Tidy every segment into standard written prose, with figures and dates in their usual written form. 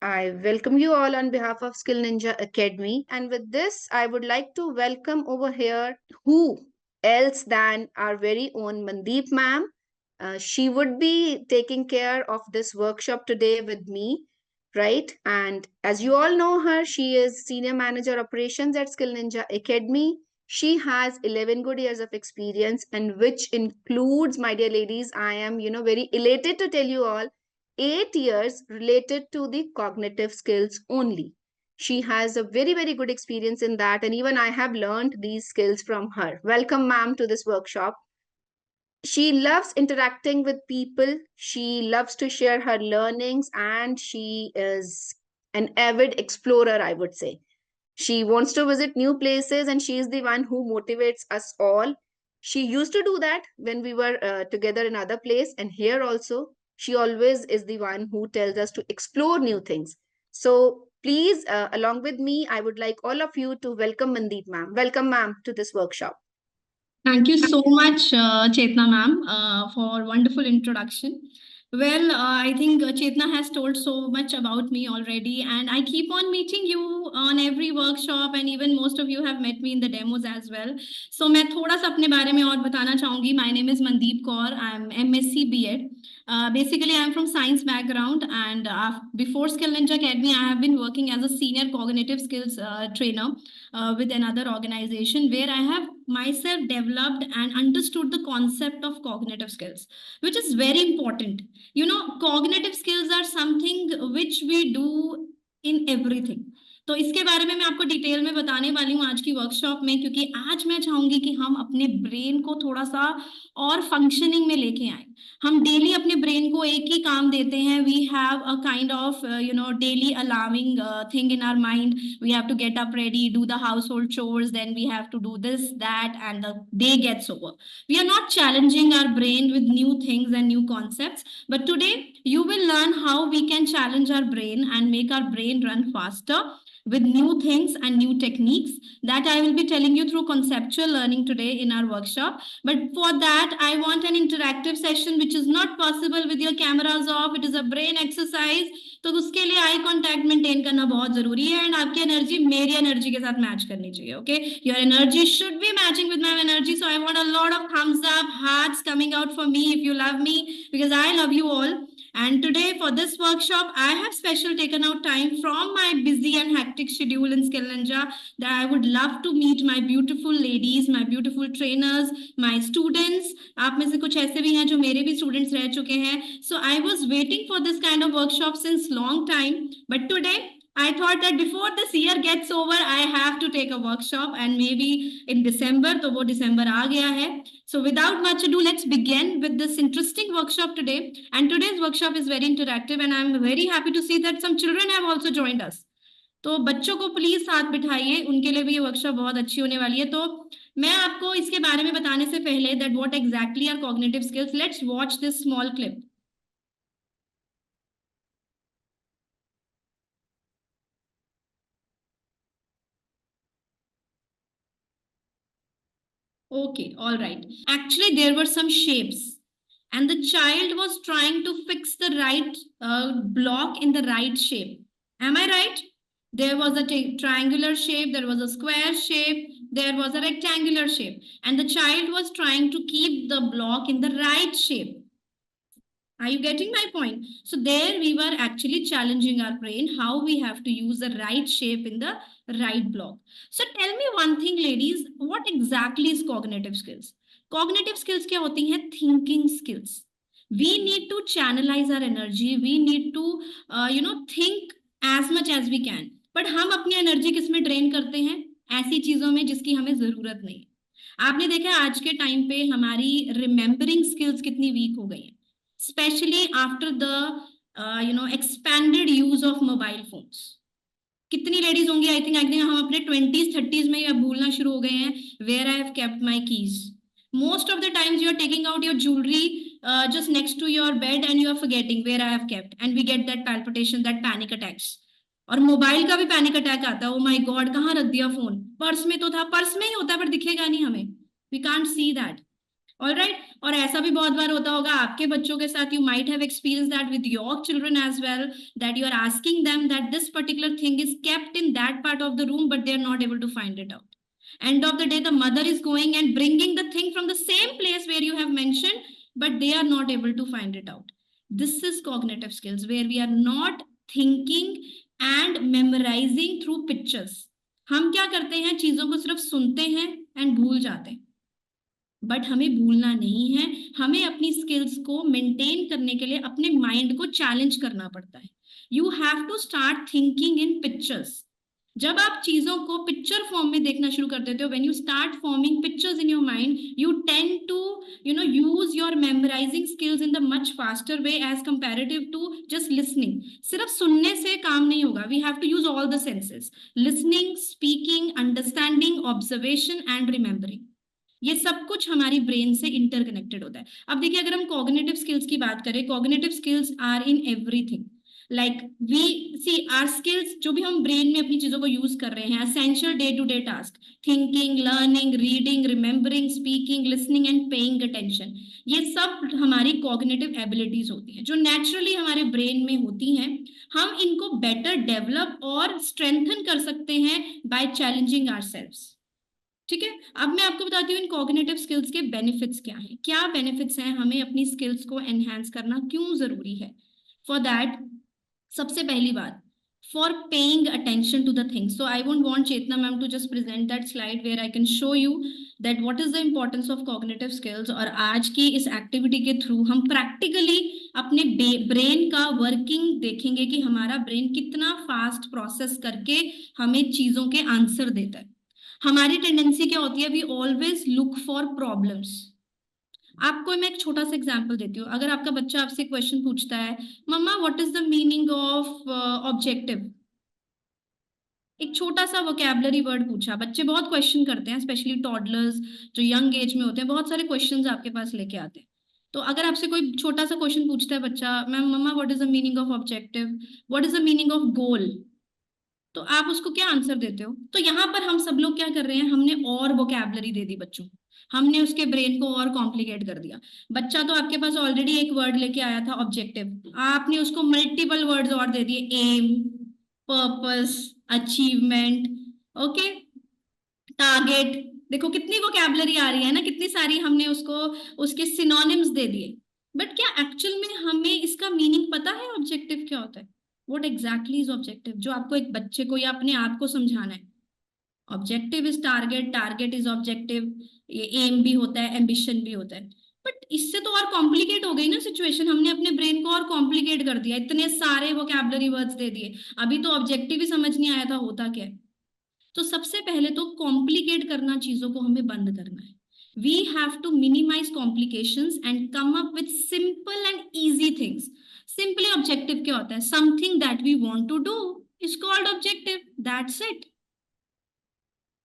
I welcome you all on behalf of Skill Ninja Academy. And with this, I would like to welcome over here who else than our very own Mandeep ma'am. She would be taking care of this workshop today with me, right? And as you all know her, she is Senior Manager Operations at Skill Ninja Academy. She has 11 good years of experience, and which includes, my dear ladies, I am, very elated to tell you all 8 years related to the cognitive skills only. She has a very, very good experience in that. And even I have learned these skills from her. Welcome, ma'am, to this workshop. She loves interacting with people. She loves to share her learnings, and she is an avid explorer, I would say. She wants to visit new places, and she is the one who motivates us all. She used to do that when we were together in other place, and here also she always is the one who tells us to explore new things. So please, along with me, I would like all of you to welcome Mandeep ma'am. Welcome, ma'am, to this workshop. Thank you so much, Chetna ma'am, for wonderful introduction. Well, I think Chetna has told so much about me already, and I keep on meeting you on every workshop, and even most of you have met me in the demos as well. So मैं थोड़ा सा अपने बारे में और बताना चाहूँगी. My name is Mandeep Kaur. I'm MSc B.Ed. Basically, I'm from science background, and before Skill Ninja Academy, I have been working as a senior cognitive skills trainer with another organization where I have myself developed and understood the concept of cognitive skills, which is very important. You know, cognitive skills are something which we do in everything. तो इसके बारे में मैं आपको detail में बताने वाली हूँ आज की वर्कशॉप में, क्योंकि आज मैं चाहूंगी कि हम अपने ब्रेन को थोड़ा सा और फंक्शनिंग में लेके आए. हम डेली अपने ब्रेन को एक ही काम देते हैं. We have a kind of daily alarming thing in our mind. We have to get up ready, do the household chores, then we have to do this, that, and the day gets over. We are not challenging our brain with new things and new concepts, but today you will learn how we can challenge our brain and make our brain run faster with new things and new techniques that I will be telling you through conceptual learning today in our workshop. But for that, I want an interactive session which is not possible with your cameras off. It is a brain exercise. तो उसके लिए eye contact maintain करना बहुत जरूरी है, and आपकी energy मेरी energy के साथ मैच करनी चाहिए. Okay, your energy should be matching with my energy. So I want a lot of thumbs up, hearts coming out for me if you love me, because I love you all. And today for this workshop, I have special taken out time from my busy and hectic schedule in Skill Ninja that I would love to meet my beautiful ladies, my beautiful trainers, my students. आप में से कुछ ऐसे भी हैं जो मेरे भी students रह चुके हैं. So I was waiting for this kind of workshop since long time. But today I thought that before this year gets over, I have to take a workshop, and maybe in December, तो वो December आ गया है. So without much ado, let's begin with this interesting workshop today. And today's workshop is very interactive, and I'm very happy to see that some children have also joined us. तो बच्चों को please साथ बिठाइए, उनके लिए भी ये workshop बहुत अच्छी होने वाली है. तो मैं आपको इसके बारे में बताने से पहले that what exactly are cognitive skills, let's watch this small clip. Okay, all right. Actually, there were some shapes, and the child was trying to fix the right block in the right shape. Am I right? There was a triangular shape, there was a square shape, there was a rectangular shape, and the child was trying to keep the block in the right shape. Are you getting my point? So there we were actually challenging our brain how we have to use the right shape in the right block. So tell me one thing, ladies, what exactly is cognitive skills? Cognitive skills क्या होती हैं? Thinking skills. We need to channelize our energy. We need to, think as much as we can. But हम अपनी energy किस में drain करते हैं? ऐसी चीजों में जिसकी हमें जरूरत नहीं. आपने देखा आज के टाइम पे हमारी रिमेम्बरिंग स्किल्स कितनी वीक हो गई हैं, especially after the expanded use of mobile phones. कितनी लेडीज होंगी, आई थिंक हम अपने 20s 30s में अब भूलना शुरू हो गए हैं where I have kept my keys. Most of the times you are taking out your jewelry just next to your bed and you are forgetting where I have kept, and we get that palpitation, that panic attacks. और mobile का भी panic attack आता है. Oh my God, कहाँ रख दिया phone? Purse में तो था. पर्स में ही होता है पर दिखेगा नहीं हमें. We can't see that. Alright. और ऐसा भी बहुत बार होता होगा आपके बच्चों के साथ, you might have experience that with your children as well, that you are asking them that this particular thing is kept in that part of the room but they are not able to find it out. End of the day the mother is going and bringing the thing from the same place where you have mentioned but they are not able to find it out. This is cognitive skills where we are not thinking and memorizing through pictures. हम क्या करते हैं, चीजों को सिर्फ सुनते हैं and भूल जाते हैं, बट हमें भूलना नहीं है, हमें अपनी स्किल्स को मेंटेन करने के लिए अपने माइंड को चैलेंज करना पड़ता है. You have to start thinking in pictures. जब आप चीजों को पिक्चर फॉर्म में देखना शुरू कर देते हो, when you start forming pictures in your mind, you tend to use your memorising skills in the much faster way as comparative to just listening. सिर्फ सुनने से काम नहीं होगा, we have to use all the senses, listening, speaking, understanding, observation and remembering. ये सब कुछ हमारी ब्रेन से इंटरकनेक्टेड होता है. अब देखिए, अगर हम कॉग्निटिव स्किल्स की बात करें, cognitive skills are in everything. Like we see are skills, जो भी हम ब्रेन में अपनी चीजों को यूज कर रहे हैं, essential day to day task, thinking, learning, reading, remembering, speaking, listening and paying attention, ये सब हमारी कॉग्निटिव एबिलिटीज होती हैं जो नेचुरली हमारे ब्रेन में होती हैं. हम इनको बेटर डेवलप और स्ट्रेंथन कर सकते हैं बाय चैलेंजिंग आवरसेल्व्स. ठीक है, अब मैं आपको बताती हूँ इन कॉग्निटिव स्किल्स के बेनिफिट्स क्या हैं. क्या बेनिफिट्स हैं, हमें अपनी स्किल्स को एनहांस करना क्यों जरूरी है. फॉर दैट, सबसे पहली बात, for paying attention to the things. So I won't want Chetna ma'am to just present that slide where I can show you that what is the importance of cognitive skills. और आज की इस activity के through हम practically अपने brain का working देखेंगे कि हमारा ब्रेन कितना फास्ट प्रोसेस करके हमें चीजों के आंसर देता है. हमारी टेंडेंसी क्या होती है, we always look for problems. आपको मैं एक छोटा सा एग्जांपल देती हूँ. अगर आपका बच्चा आपसे क्वेश्चन पूछता है, मम्मा what is the meaning of objective, एक छोटा सा वोकैबुलरी वर्ड पूछा. बच्चे बहुत क्वेश्चन करते हैं, स्पेशली टॉडलर्स जो यंग एज में होते हैं, बहुत सारे क्वेश्चंस आपके पास लेके आते हैं. तो अगर आपसे कोई छोटा सा क्वेश्चन पूछता है बच्चा, ma'am mamma what is the meaning of objective, what is the meaning of goal, तो आप उसको क्या आंसर देते हो. तो यहाँ पर हम सब लोग क्या कर रहे हैं, हमने और वोकैबुलरी दे दी बच्चों को, हमने उसके ब्रेन को और कॉम्प्लिकेट कर दिया. बच्चा तो आपके पास ऑलरेडी एक वर्ड लेके आया था ऑब्जेक्टिव, आपने उसको मल्टीपल वर्ड्स और दे दिए, aim, purpose, achievement, okay, target. देखो कितनी वोकैबुलरी आ रही है ना, कितनी सारी हमने उसको उसके सिनोनिम्स दे दिए. बट क्या एक्चुअल में हमें इसका मीनिंग पता है ऑब्जेक्टिव क्या होता है, व्हाट एग्जैक्टली इज ऑब्जेक्टिव, जो आपको एक बच्चे को या अपने आप को समझाना है. Objective is target, target is objective, ये एम भी होता है, एम्बिशन भी होता है. बट इससे तो और कॉम्प्लिकेट हो गई ना सिचुएशन, हमने अपने ब्रेन को और कॉम्प्लिकेट कर दिया, इतने सारे वोकैबुलरी वर्ड्स दे दिए, अभी तो ऑब्जेक्टिव ही समझ नहीं आया था होता क्या है. तो सबसे पहले तो कॉम्प्लिकेट करना चीजों को हमें बंद करना है. We have to minimise complications and come up with simple and easy things. Simply objective क्या होता है, something that we want to do is called objective, that's it.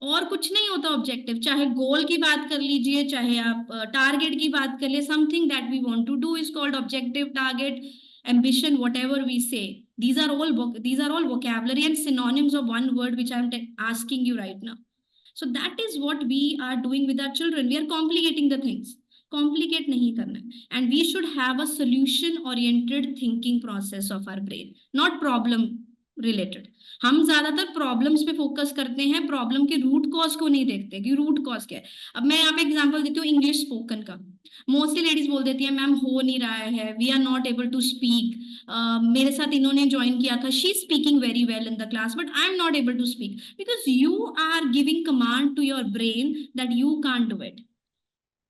और कुछ नहीं होता ऑब्जेक्टिव. चाहे गोल की बात कर लीजिए, चाहे आप टारगेट की बात कर लिए, something that we want to do is called objective, target, ambition, whatever we say. These are all vocabulary and synonyms of one word which I am asking you right now. So that is what we are doing with our children. We are complicating the things. Complicate नहीं करना है. And we should have a solution oriented thinking process of our brain, not problem related. हम ज्यादातर problems पे focus करते हैं, problem के root cause को नहीं देखते कि रूट कॉज क्या है. अब मैं यहाँ पे एग्जांपल देती हूँ इंग्लिश स्पोकन का. मोस्टली लेडीज बोल देती है, मैम हो नहीं रहा है, we are not able to speak. मेरे साथ इन्होंने ज्वाइन किया था, she speaking very well in the class but I am not able to speak, because you are giving command to your brain that you can't do it.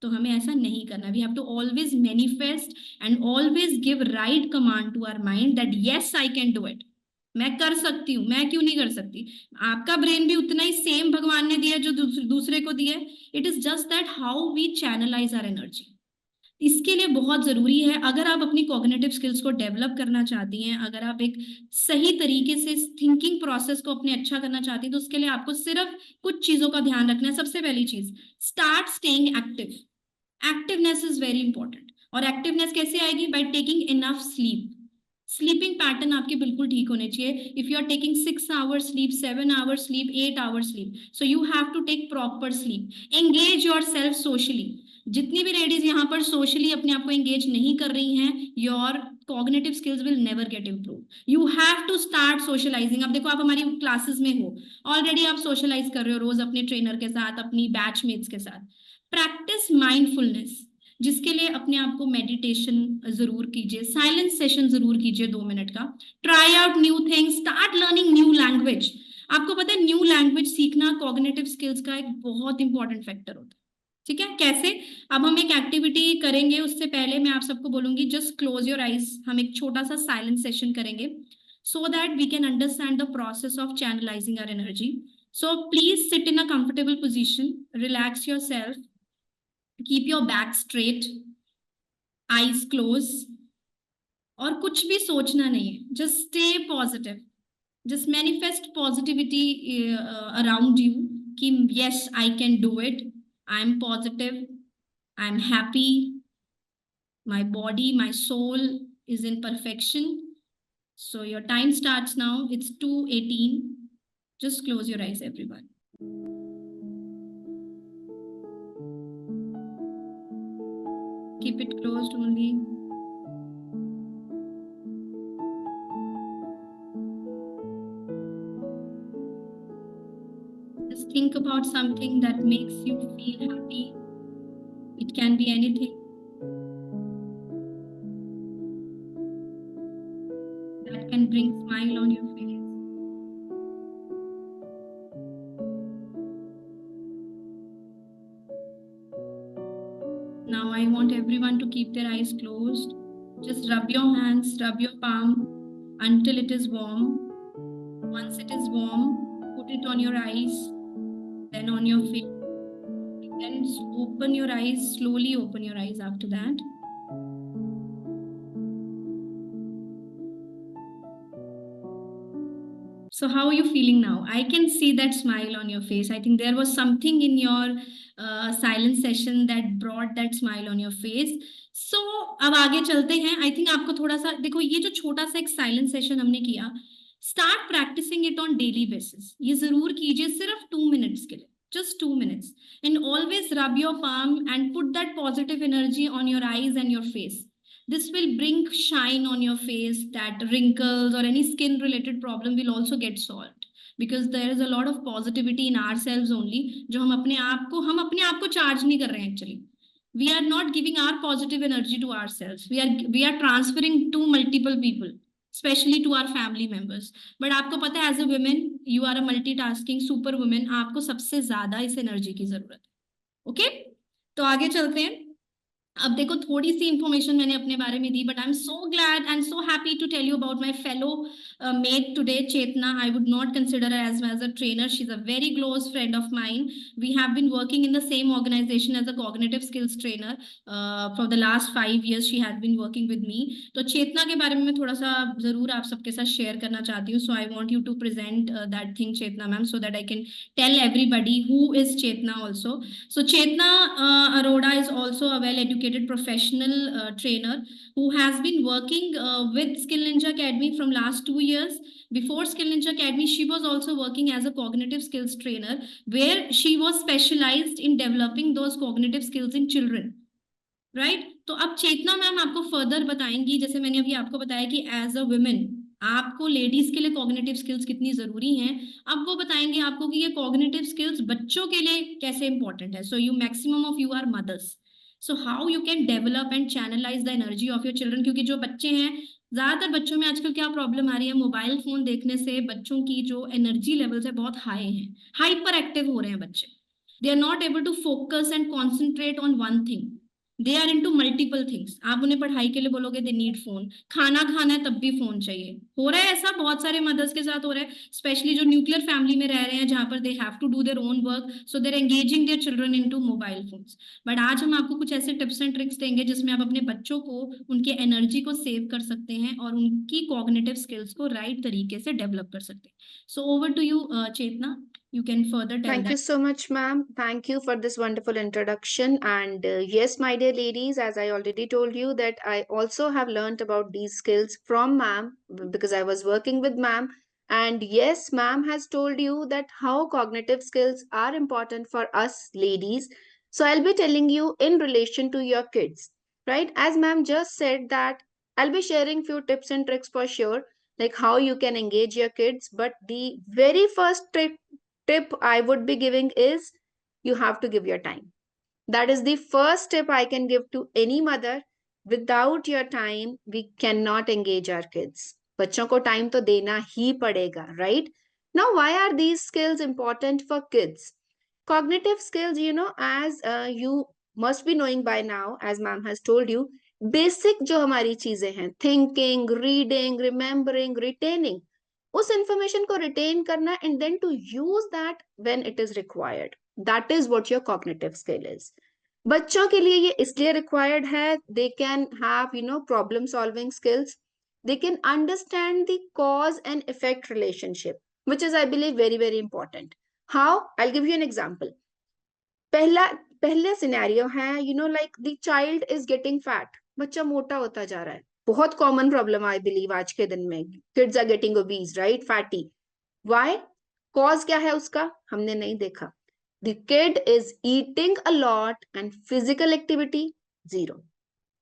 तो हमें ऐसा नहीं करना. We have to always manifest and always give right command to our mind that yes I can do it, मैं कर सकती हूँ, मैं क्यों नहीं कर सकती. आपका ब्रेन भी उतना ही सेम भगवान ने दिया जो दूसरे को दिया. It is just that how we channelise our energy. इसके लिए बहुत जरूरी है, अगर आप अपनी कॉग्निटिव स्किल्स को डेवलप करना चाहती हैं, अगर आप एक सही तरीके से थिंकिंग प्रोसेस को अपने अच्छा करना चाहती हैं, तो उसके लिए आपको सिर्फ कुछ चीजों का ध्यान रखना है. सबसे पहली चीज, start staying active. Activeness is very important. और एक्टिवनेस कैसे आएगी, by taking enough sleep. Sleeping pattern आपके बिल्कुल ठीक होने चाहिए. If you are taking 6 hours sleep, 7 hours sleep, 8 hours sleep, so you have to take proper sleep. Engage yourself socially. जितनी भी लेडीज यहाँ पर सोशली अपने आप को एंगेज नहीं कर रही हैं, your cognitive skills will never get improve. You have to start socialising. अब देखो, आप हमारी क्लासेस में हो, ऑलरेडी आप सोशलाइज कर रहे हो रोज अपने ट्रेनर के साथ, अपनी बैचमेट्स के साथ. प्रैक्टिस माइंडफुलनेस, जिसके लिए अपने आप को मेडिटेशन जरूर कीजिए, साइलेंस सेशन जरूर कीजिए 2 मिनट का. Try out new things, start learning new language. आपको पता है न्यू लैंग्वेज सीखना कॉग्निटिव स्किल्स का एक बहुत इंपॉर्टेंट फैक्टर होता है. ठीक है, कैसे? अब हम एक एक्टिविटी करेंगे, उससे पहले मैं आप सबको बोलूंगी जस्ट क्लोज योर आईज. हम एक छोटा सा साइलेंस सेशन करेंगे so that we can understand the process of channelizing our energy. So please sit in a comfortable position, relax yourself, keep your back straight, eyes closed, और कुछ भी सोचना नहीं है. Just stay positive. Just manifest positivity around you कि yes, I can do it. I'm positive. I'm happy. My body, my soul is in perfection. So your time starts now. It's 2:18. Just close your eyes, everyone. Keep it closed only. Just think about something that makes you feel happy. It can be anything that can bring smile on your face. Now I want everyone to keep their eyes closed. Just rub your hands, rub your palm until it is warm. Once it is warm, put it on your eyes, then on your face. Then open your eyes, slowly open your eyes after that. So how are you feeling now? I can see that smile on your face. I think there was something in your silent session that brought that smile on your face. So अब आगे चलते हैं. I think आपको थोड़ा सा देखो, ये जो छोटा सा एक silent session हमने किया, start practicing it on daily basis. ये जरूर कीजिए सिर्फ 2 minutes के लिए. Just 2 minutes. And always rub your palm and put that positive energy on your eyes and your face. This will bring shine on your face, that wrinkles or any skin related problem will also get solved, because there is a lot of positivity in ourselves only, जो हम अपने आप को charge नहीं कर रहे हैं. Actually we are not giving our positive energy to ourselves. We are transferring to multiple people, especially to our family members. But आपको पता है, as a woman you are a multitasking super woman. आपको सबसे ज्यादा इस energy की जरूरत है. ओके, तो आगे चलते हैं. अब देखो, थोड़ी सी इंफॉर्मेशन मैंने अपने बारे में दी, but I am so glad and so happy to tell you about my fellow mate today, Chetna. I would not consider her as a trainer. She's a very close friend of mine. We have been working in the same organization as a cognitive skills trainer for the last 5 years. She has been working with me. तो Chetna के बारे में मैं थोड़ा सा जरूर आप सबके साथ शेयर करना चाहती हूँ. So I want you to present that thing, Chetna ma'am, so that I can tell everybody who is Chetna also. So Chetna Arora is also a well-educated professional trainer who has been working with Skill Ninja Academy from last 2 years. Before Skill Ninja Academy, she was also working as a cognitive skills trainer, where she was specialized in developing those cognitive skills in children. Right तो अब चेतना ma'am आपको further बताएंगी, जैसे मैंने अभी आपको बताया कि एज अ वुमेन आपको लेडीज के लिए कॉग्निटिव स्किल्स कितनी जरूरी हैं. अब वो बताएंगे आपको कि ये कॉग्निटिव स्किल्स बच्चों के लिए कैसे इंपॉर्टेंट है. So you maximum of you are mothers, so how you can develop and channelise the energy of your children. क्योंकि जो बच्चे हैं, ज्यादातर बच्चों में आजकल क्या प्रॉब्लम आ रही है, मोबाइल फोन देखने से बच्चों की जो एनर्जी लेवल्स है बहुत हाई हैं, हाइपर एक्टिव हो रहे हैं बच्चे. They are not able to focus and concentrate on one thing. They are into multiple things. आप उन्हें पढ़ाई के लिए बोलोगे, दे नीड फोन. खाना खाना है तब भी फोन चाहिए. हो रहा है ऐसा, बहुत सारे मदर्स के साथ हो रहा है, स्पेशली जो न्यूक्लियर फैमिली में रह रहे हैं, जहां पर they have to do their own work, so they're engaging their children into mobile phones. But आज हम आपको कुछ ऐसे टिप्स एंड ट्रिक्स देंगे जिसमें आप अपने बच्चों को, उनके एनर्जी को सेव कर सकते हैं और उनकी कॉग्निटिव स्किल्स को राइट तरीके से डेवलप कर सकते हैं. So over to you Chetna. You can further tell Thank that. you so much, ma'am. Thank you for this wonderful introduction. And yes, my dear ladies, as I already told you, that I also have learnt about these skills from ma'am because I was working with ma'am. And yes, ma'am has told you that how cognitive skills are important for us ladies. So I'll be telling you in relation to your kids, right? As ma'am just said that I'll be sharing few tips and tricks for sure, like how you can engage your kids. But the very first tip I would be giving is you have to give your time. That is the first tip I can give to any mother. Without your time, we cannot engage our kids. बच्चों को time तो देना ही पड़ेगा, right? Now, why are these skills important for kids? Cognitive skills, as you must be knowing by now, as ma'am has told you, basic जो हमारी चीजें हैं, thinking, reading, remembering, retaining, उस information को retain करना and then to use that when it is required. That is what your cognitive skill is. बच्चों के लिए ये इसलिए required है, they can have, problem solving skills. They can understand the cause and effect relationship, which is, I believe, very, very important. How? I'll give you an example. पहला scenario है, like the child is getting fat. बच्चा मोटा होता जा रहा है. बहुत common problem I believe आज के दिन में. Kids are getting obese, right? Fatty. Why? Cause क्या है उसका? हमने नहीं देखा. The kid is eating a lot and physical activity zero.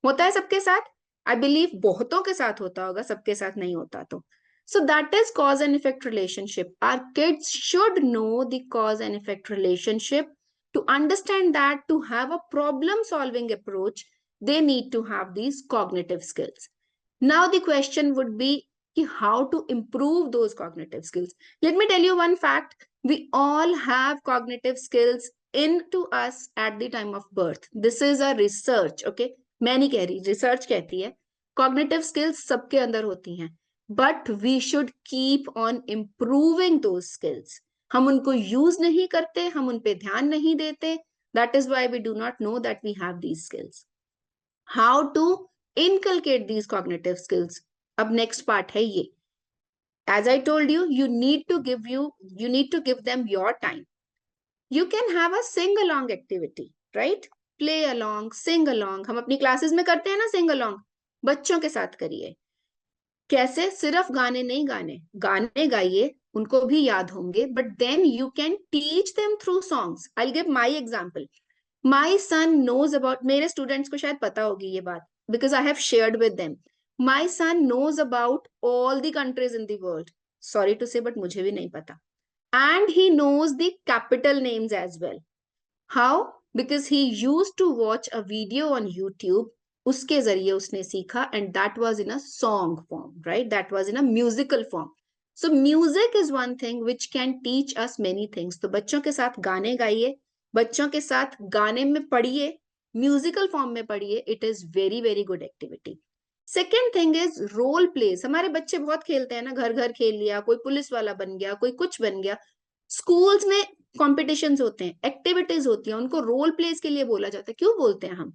होता है सबके साथ? I believe बहुतों के साथ होता होगा, सबके साथ नहीं होता तो. So that is cause and effect relationship. Our kids should know the cause and effect relationship. To understand that, to have a problem solving approach, they need to have these cognitive skills. Now the question would be how to improve those cognitive skills. Let me tell you one fact. We all have cognitive skills into us at the time of birth. This is a research, okay? मैं नहीं कह रही, research कहती है cognitive skills सबके अंदर होती हैं, but we should keep on improving those skills. हम उनको यूज नहीं करते, हम उन पे ध्यान नहीं देते. That is why we do not know that we have these skills. How to inculcate these cognitive skills? अब next part है ये. As I told you, you need to give them your time. You can have a sing along activity, right? Play along, sing along. हम अपनी classes में करते हैं ना sing along. बच्चों के साथ करिए. कैसे? सिर्फ गाने नहीं गाने, गाने गाइए, उनको भी याद होंगे, but then you can teach them through songs. I'll give my example. My son knows about, मेरे स्टूडेंट्स को शायद पता होगी ये बात, because I have shared with them. My son knows about all the countries in the world. Sorry to say, but मुझे भी नहीं पता. And he knows the capital names as well. How? Because he used to watch a video on YouTube. उसके जरिए उसने सीखा, and that was in a song form, right? That was in a musical form. So music is one thing which can teach us many things. तो बच्चों के साथ गाने गाइए, बच्चों के साथ गाने में पढ़िए, म्यूजिकल फॉर्म में पढ़िए. It is very very good activity. Second thing is role plays. हमारे बच्चे बहुत खेलते हैं ना, घर घर खेल लिया, कोई पुलिस वाला बन गया, कोई कुछ बन गया. स्कूल्स में कॉम्पिटिशन्स होते हैं, एक्टिविटीज होती हैं, उनको रोल प्लेस के लिए बोला जाता है. क्यों बोलते हैं हम?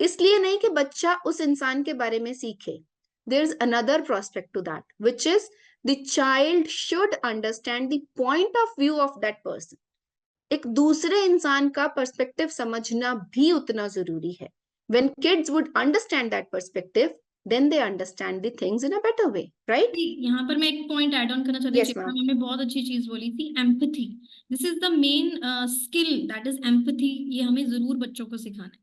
इसलिए नहीं कि बच्चा उस इंसान के बारे में सीखे. There is another prospect to that, which is the child should understand the point of view of that person. एक दूसरे इंसान का पर्सपेक्टिव समझना भी उतना जरूरी है. When kids would understand that perspective, then they understand the things in a better way, right? यहाँ पर मैं एक पॉइंट ऐड ऑन करना चाहती हूँ. Yes, ma'am. मैंने बहुत अच्छी चीज बोली थी, empathy. This is the main skill, that is empathy. ये हमें जरूर बच्चों को सिखाना है.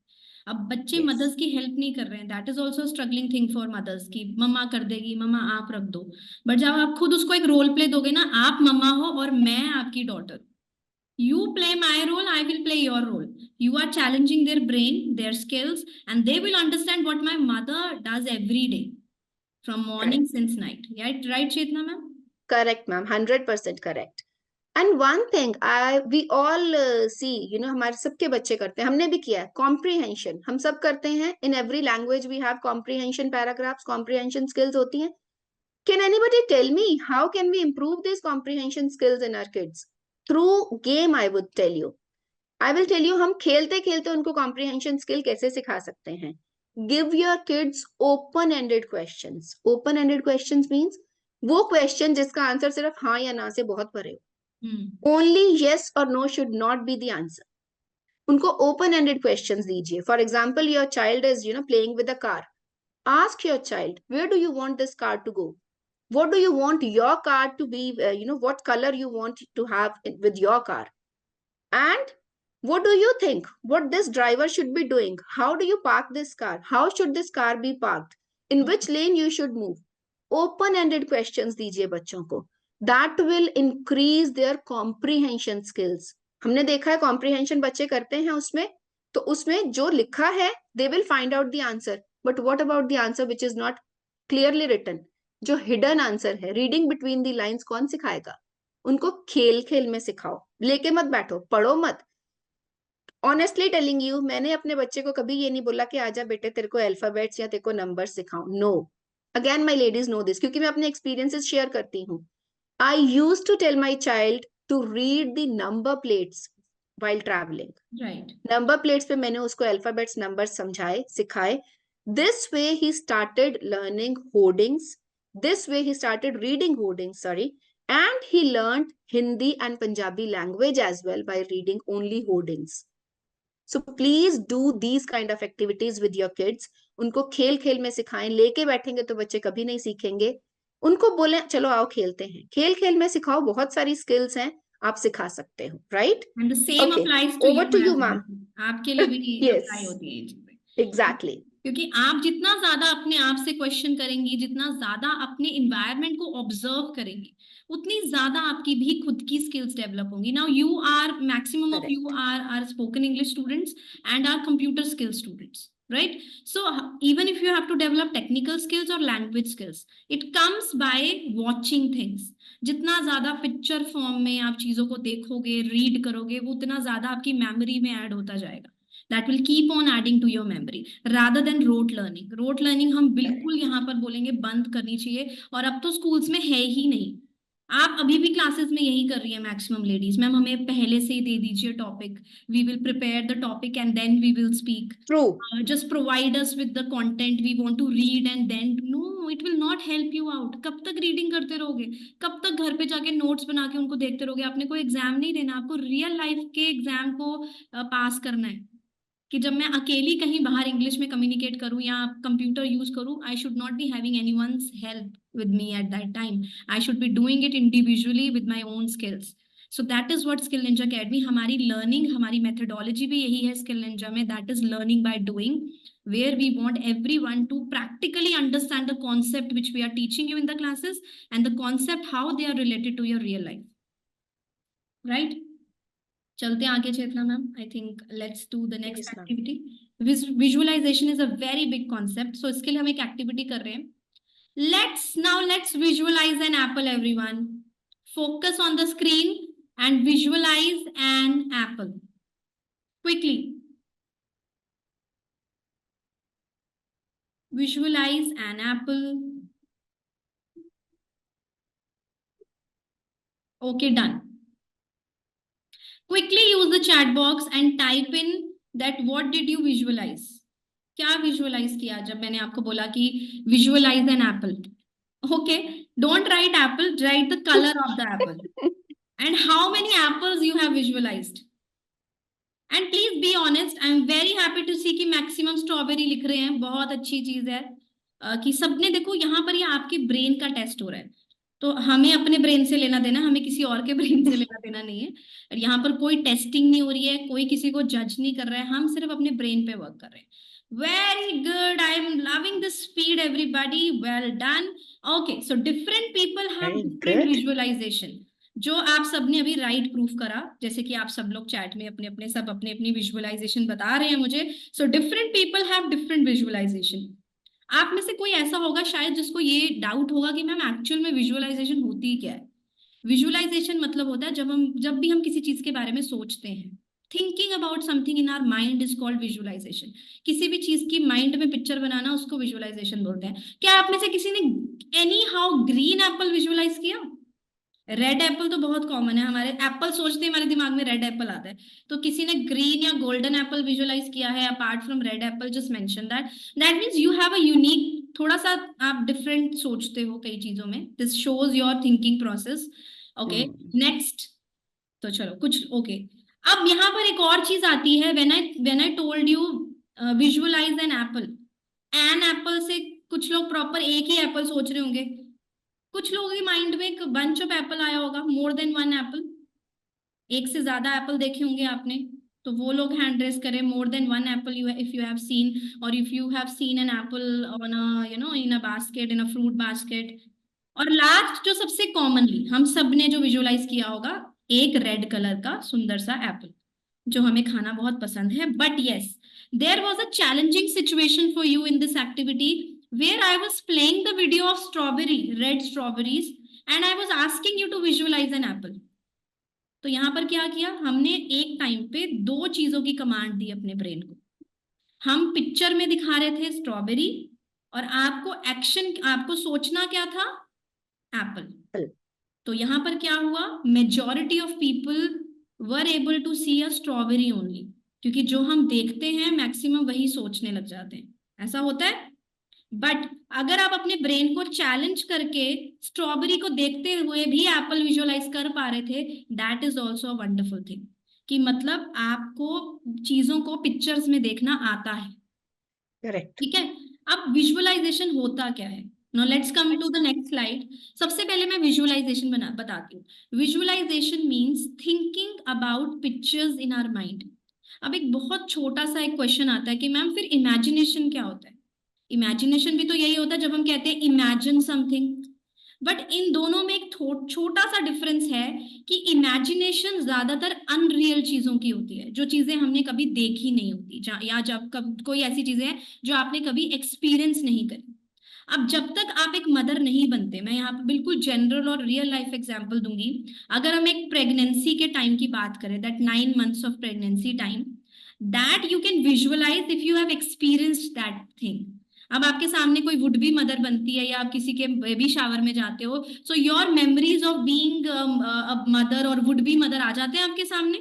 अब बच्चे Yes. मदर्स की हेल्प नहीं कर रहे हैं, that is also struggling thing for mothers की मम्मा कर देगी, मम्मा आप रख दो. बट जब आप खुद उसको एक रोल प्ले दोगे ना, आप मम्मा हो और मैं आपकी daughter, you play my role, I will play your role. You are challenging their brain, their skills, and they will understand what my mother does every day from morning since night. Right, Chetna ma'am? Correct, ma'am. 100% correct. And one thing we all see, हमारे सबके बच्चे करते हैं, हमने भी किया है, comprehension. हम सब करते हैं. In every language we have comprehension paragraphs, comprehension skills होती हैं. Can anybody tell me how can we improve these comprehension skills in our kids? Through game, I would tell you. I will tell you हम खेलते खेलते उनको comprehension skill कैसे सिखा सकते हैं. Give your kids open-ended questions. Open-ended questions means वो question जिसका आंसर सिर्फ हाँ या ना से बहुत परे हो. Only yes or no should not be the answer. उनको open-ended questions दीजिए. For example, your child is playing with a car. Ask your child, where do you want this car to go? What do you want your car to be? What color you want to have with your car? And What do you think? What this driver should be doing? How do you park this car? How should this car be parked? In which lane you should move? Open-ended questions दीजिए बच्चों को. That will increase their comprehension skills. हमने देखा है comprehension बच्चे करते हैं उसमें, तो उसमें जो लिखा है they will find out the answer. But what about the answer which is not clearly written? जो hidden answer है, reading between the lines कौन सिखाएगा? उनको खेल खेल में सिखाओ, लेके मत बैठो, पढ़ो मत. ऑनेस्टली टेलिंग यू, मैंने अपने बच्चे को कभी ये नहीं बोला कि आजा बेटे तेरे को अल्फाबेट्स या तेरे को नंबर सिखाऊं. No, again my ladies know this, क्योंकि मैं अपने एक्सपीरियंसेस शेयर करती हूँ. I use to tell my child to read the number plates while traveling. Right. Number plates पे मैंने उसको अल्फाबेट्स नंबर समझाए, सिखाए. This way he started learning hoardings, this way he started reading hoardings, sorry, and he learned Hindi and Punjabi language as well by reading only hoardings. So please do these kind of activities with your kids. उनको खेल खेल में सिखाएं. लेके बैठेंगे तो बच्चे कभी नहीं सीखेंगे. उनको बोले चलो आओ खेलते हैं. खेल खेल में सिखाओ, बहुत सारी स्किल्स हैं, आप सिखा सकते हो, right? And the same Okay, applies to over to you you, as ma'am. well. आपके लिए भी Yes, apply होती है ये चीजें. exactly. क्योंकि आप जितना ज्यादा अपने आप से क्वेश्चन करेंगी, जितना ज्यादा अपने इन्वायरमेंट को ऑब्जर्व करेंगी, उतनी ज्यादा आपकी भी खुद की स्किल्स डेवलप होंगी. Now you are, maximum of you are spoken English students and are computer skill students, right? So even if you have to develop technical skills or language skills, it comes by watching things. जितना ज्यादा picture form में आप चीजों को देखोगे, read करोगे, वो उतना ज्यादा आपकी मेमोरी में ऐड होता जाएगा. That will keep on adding to your memory rather than rote learning. Rote learning हम बिल्कुल यहाँ पर बोलेंगे बंद करनी चाहिए, और अब तो स्कूल्स में है ही नहीं. आप अभी भी क्लासेस में यही कर रही है मैक्सिमम लेडीज. मैम हमें पहले से ही दे दीजिए topic, we will prepare the topic and then we will speak. True. Just provide us with the content we want to read and then. No, it will not help you out. कब तक reading करते रहोगे? कब तक घर पे जाके notes बना के उनको देखते रहोगे? आपने कोई एग्जाम नहीं देना, आपको रियल लाइफ के एग्जाम को पास करना है. कि जब मैं अकेली कहीं बाहर इंग्लिश में कम्युनिकेट करूं या कंप्यूटर यूज करूं, I should not be having anyone's help with me at that time. I should be doing it individually with my own skills. So that is what skill Ninja academy, हमारी learning, हमारी methodology भी यही है skill Ninja में. That is learning by doing, where we want everyone to practically understand the concept which we are teaching you in the classes and the concept how they are related to your real life, right? चलते हैं आगे Chetna ma'am. I think let's do the next activity. Visualization is a very big concept, so इसके लिए हम एक activity कर रहे हैं. Let's visualize an apple everyone. Focus on the screen and visualize an apple quickly. Visualize an apple. Okay, done. Quickly use the chat box and type in that what did you visualize. क्या visualize किया जब मैंने आपको बोला कि visualize an apple? Okay, don't write apple, write the color of the apple and how many apples you have visualized. And please be honest, I am very happy to see कि maximum strawberry लिख रहे हैं. बहुत अच्छी चीज है कि सबने, देखो यहाँ पर ये आपके ब्रेन का टेस्ट हो रहा है, तो हमें अपने ब्रेन से लेना देना, हमें किसी और के ब्रेन से लेना देना नहीं है. यहाँ पर कोई टेस्टिंग नहीं हो रही है, कोई किसी को जज नहीं कर रहा है, हम सिर्फ अपने ब्रेन पे वर्क कर रहे हैं. Very good, I am loving the speed everybody, well done. Okay, so different people have different visualization. जो आप सबने अभी राइट प्रूफ करा, जैसे कि आप सब लोग चैट में अपने अपने सब अपनी अपनी विजुअलाइजेशन बता रहे हैं मुझे. So different people have different visualization. आप में से कोई ऐसा होगा शायद जिसको ये डाउट होगा कि मैम एक्चुअल में विजुअलाइजेशन होती क्या है. विजुअलाइजेशन मतलब होता है जब भी हम किसी चीज के बारे में सोचते हैं, thinking about something in our mind is called visualization. किसी भी चीज की माइंड में पिक्चर बनाना, उसको विजुअलाइजेशन बोलते हैं. क्या आप में से किसी ने any how green apple visualize किया? रेड एप्पल तो बहुत कॉमन है, हमारे एप्पल सोचते हैं हमारे दिमाग में रेड एप्पल आता है. तो किसी ने ग्रीन या गोल्डन एप्पल विजुअलाइज किया है apart from red Apple? Just mention that means you have a unique, थोड़ा सा आप डिफरेंट सोचते हो कई चीजों में. This shows your thinking process. Okay, next. तो चलो कुछ ओके. अब यहाँ पर एक और चीज आती है. When I told you visualize an apple से कुछ लोग प्रॉपर एक ही एप्पल सोच रहे होंगे, कुछ लोगों के माइंड में एक बंच ऑफ एप्पल आया होगा, मोर देन वन एप्पल, एक से ज्यादा एप्पल देखे होंगे आपने. तो वो लोग हैंड रेस करें. More than one apple you if you have seen, और if you have seen an apple on a in a basket, in a fruit basket. और लास्ट जो सबसे कॉमनली हम सब ने जो विजुअलाइज किया होगा, एक रेड कलर का सुंदर सा एप्पल जो हमें खाना बहुत पसंद है. But yes, there was a challenging situation for you in this activity where I was playing the video of red strawberries, and I was asking you to visualize an apple. तो यहाँ पर क्या किया हमने, एक टाइम पे दो चीजों की कमांड दी अपने ब्रेन को. हम पिक्चर में दिखा रहे थे स्ट्रॉबेरी, और आपको एक्शन, आपको सोचना क्या था, एप्पल. तो यहाँ पर क्या हुआ, majority of people were able to see a strawberry only, क्योंकि जो हम देखते हैं मैक्सिमम वही सोचने लग जाते हैं. ऐसा होता है. बट अगर आप अपने ब्रेन को चैलेंज करके स्ट्रॉबेरी को देखते हुए भी एप्पल विजुअलाइज कर पा रहे थे, that is also a wonderful thing. कि मतलब आपको चीजों को पिक्चर्स में देखना आता है. करेक्ट. ठीक है. अब विजुअलाइजेशन होता क्या है. Now let's come to the next slide. सबसे पहले मैं विजुअलाइजेशन बताती हूँ. Visualization means thinking about pictures in our mind. अब एक बहुत छोटा सा एक क्वेश्चन आता है कि मैम फिर इमेजिनेशन क्या होता है. इमेजिनेशन भी तो यही होता है जब हम कहते हैं इमेजिन समथिंग. बट इन दोनों में एक छोटा सा डिफरेंस है कि इमेजिनेशन ज्यादातर अनरियल चीजों की होती है, जो चीजें हमने कभी देखी नहीं होती, या जब कोई ऐसी चीजें हैं जो आपने कभी एक्सपीरियंस नहीं करी. अब जब तक आप एक मदर नहीं बनते, मैं यहाँ पे बिल्कुल जनरल और रियल लाइफ एग्जांपल दूंगी. अगर हम एक प्रेगनेंसी के टाइम की बात करें, that 9 months of pregnancy time, that you can visualize if you have experienced that thing. अब आपके सामने कोई वुड बी मदर बनती है, या आप किसी के बेबी शावर में जाते हो, so your memories of being mother और वुड बी मदर आ जाते हैं आपके सामने.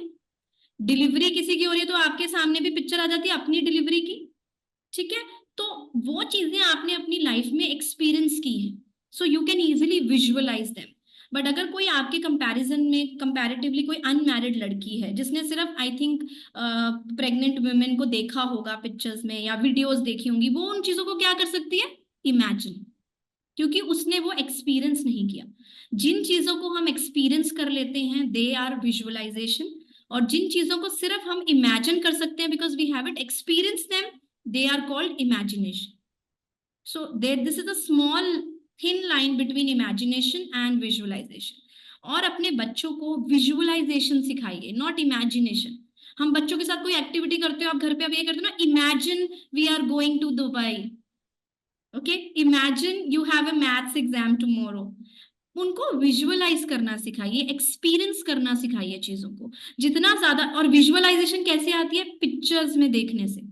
डिलीवरी किसी की हो रही है तो आपके सामने भी पिक्चर आ जाती है अपनी डिलीवरी की. ठीक है. तो वो चीजें आपने अपनी लाइफ में एक्सपीरियंस की है, so you can easily visualize them. But अगर कोई आपके कंपैरिजन में कंपैरेटिवली कोई अनमैरिड लड़की है जिसने सिर्फ आई थिंक प्रेग्नेंट वुमेन को देखा होगा पिक्चर्स में या वीडियोस देखी होंगी, वो उन चीजों को क्या कर सकती है, इमेजिन, क्योंकि उसने वो एक्सपीरियंस नहीं किया. जिन चीजों को हम एक्सपीरियंस कर लेते हैं दे आर विजुअलाइजेशन, और जिन चीजों को सिर्फ हम इमेजिन कर सकते हैं because we haven't experience them, they are called imagination. So this is a small thin line between imagination and visualization. और अपने बच्चों को विजुअलाइजेशन सिखाइए, नॉट इमेजिनेशन. हम बच्चों के साथ कोई एक्टिविटी करते हो, आप घर पे अब ये करते हो ना, imagine we are going to Dubai, okay, imagine you have a maths exam tomorrow. उनको विजुअलाइज करना सिखाइए, एक्सपीरियंस करना सिखाइए चीजों को जितना ज्यादा. और विजुअलाइजेशन कैसे आती है, पिक्चर्स में देखने से.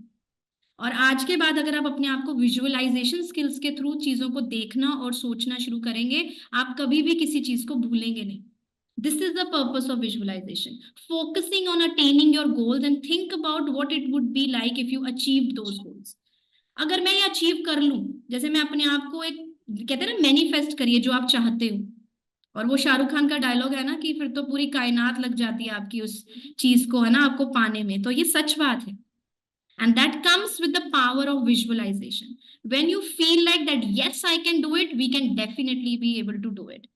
और आज के बाद अगर आप अपने आप को विजुअलाइजेशन स्किल्स के थ्रू चीजों को देखना और सोचना शुरू करेंगे, आप कभी भी किसी चीज को भूलेंगे नहीं. This is the purpose of visualization, focusing on attaining your goals and think about what it would be like if you achieved those goals. अगर मैं ये अचीव कर लूं, जैसे मैं अपने आप को एक, कहते हैं ना, मैनिफेस्ट करिए जो आप चाहते हो. और वो शाहरुख खान का डायलॉग है ना कि फिर तो पूरी कायनात लग जाती है आपकी उस चीज को, है ना, आपको पाने में. तो ये सच बात है. And that comes with the power of visualization. When you feel like that, yes, I can do it, we can definitely be able to do it.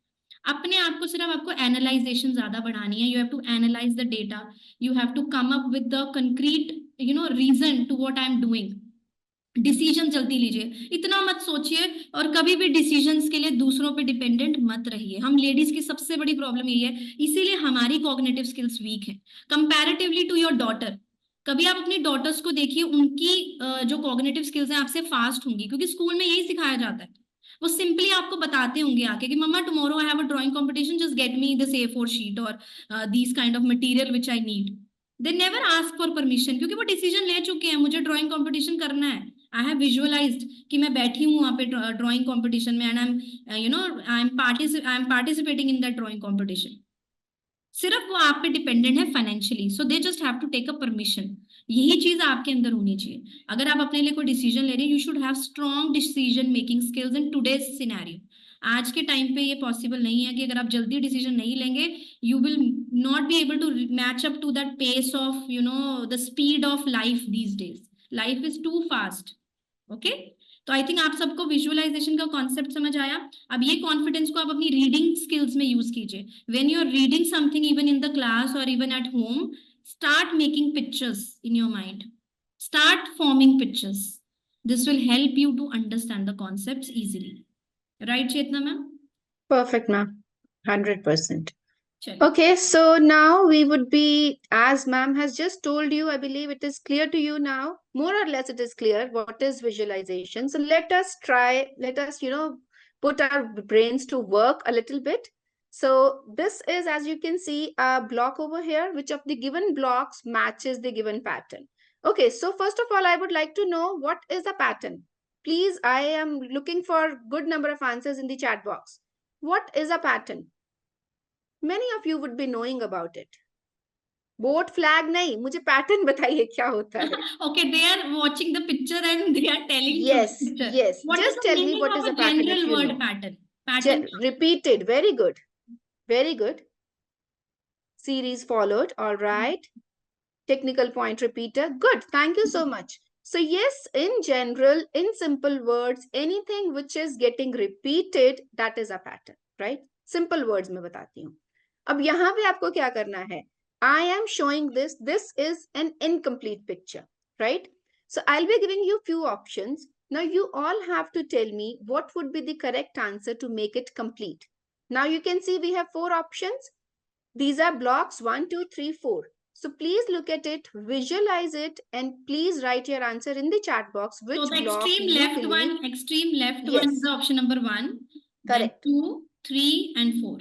अपने आप को सिर्फ आपको एनालाइजेशन ज्यादा बढ़ानी है. You have to analyse the data, you have to come up with the concrete reason to what I am doing. Decision जल्दी लीजिए, इतना मत सोचिए, और कभी भी डिसीजंस के लिए दूसरों पे डिपेंडेंट मत रहिए. हम लेडीज की सबसे बड़ी प्रॉब्लम यही है, इसीलिए हमारी कॉग्निटिव स्किल्स वीक है कंपैरेटिवली टू योर डॉटर. कभी आप अपनी डॉटर्स को देखिए, उनकी जो कॉग्निटिव स्किल्स हैं आपसे फास्ट होंगी, क्योंकि स्कूल में यही सिखाया जाता है. वो सिंपली आपको बताते होंगे आके कि मम्मा tomorrow I have a drawing competition, just get me this A4 sheet और these kind of material which I need. They never ask for permission, क्योंकि वो डिसीजन ले चुके हैं मुझे ड्राइंग कंपटीशन करना है. आई हैव विजुअलाइज्ड कि मैं बैठी हूँ वहाँ पे ड्राइंग कंपटीशन में, and I am participating in that drawing competition. सिर्फ वो आप पे डिपेंडेंट है financially, so they just have to take a permission. यही चीज आपके अंदर होनी चाहिए. अगर आप अपने लिए कोई डिसीजन ले रहे हैं, you should have strong decision making skills in today's scenario. आज के टाइम पे ये पॉसिबल नहीं है कि अगर आप जल्दी डिसीजन नहीं लेंगे, you will not be able to match up to that pace of the speed of life these days. Life is too fast. Okay, तो आई थिंक आप सबको विजुअलाइजेशन का कॉन्सेप्ट समझ आया. अब ये कॉन्फिडेंस को आप अपनी रीडिंग स्किल्स में यूज कीजिए. When you are reading something even in the class और even at home, start making pictures in your mind. Start forming pictures. This will help you to understand the concepts easily. Right, Chetna ma'am? Perfect, ma'am. 100%. Chalo. Okay, so now we would be, as ma'am has just told you, I believe it is clear to you now. More or less, it is clear what is visualization. So let us try, let us, put our brains to work a little bit. So this is, as you can see, a block over here, which of the given blocks matches the given pattern. Okay, so first of all, I would like to know what is the pattern. Please, I am looking for good number of answers in the chat box. What is a pattern? Many of you would be knowing about it. Boat flag नहीं, मुझे pattern बताइए क्या होता है. Okay, they are watching the picture and they are telling you Yes, the picture. yes. What is Just the tell me meaning what of is a a pattern if general you word know. pattern? Pattern. Repeated. Very good. Very good. Series followed. All right. Technical point repeater. Good. Thank you so much. So yes, in general, in simple words, anything which is getting repeated, that is a pattern, right? Simple words में बताती हूँ. अब यहाँ पे आपको क्या करना है? I am showing this. This is an incomplete picture, right? So I'll be giving you few options. Now you all have to tell me what would be the correct answer to make it complete. Now you can see we have 4 options. These are blocks 1, 2, 3, 4. So please look at it, visualize it, and please write your answer in the chat box. Which So the block extreme you left believe? one, extreme left one Yes. is the option number 1. Then Correct. 2, 3, and 4.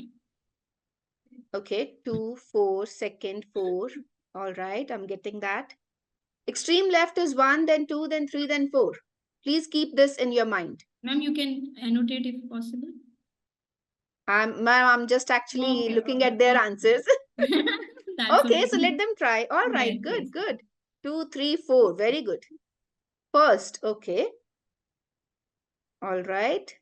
Okay, 2, 4, second, 4. All right, I'm getting that. Extreme left is 1, then 2, then 3, then 4. Please keep this in your mind. Ma'am, you can annotate if possible. I'm just actually looking at their answers. That's Okay, so let them try. All right, Yes, good, yes. good. 2, 3, 4. Very good. First, okay. All right.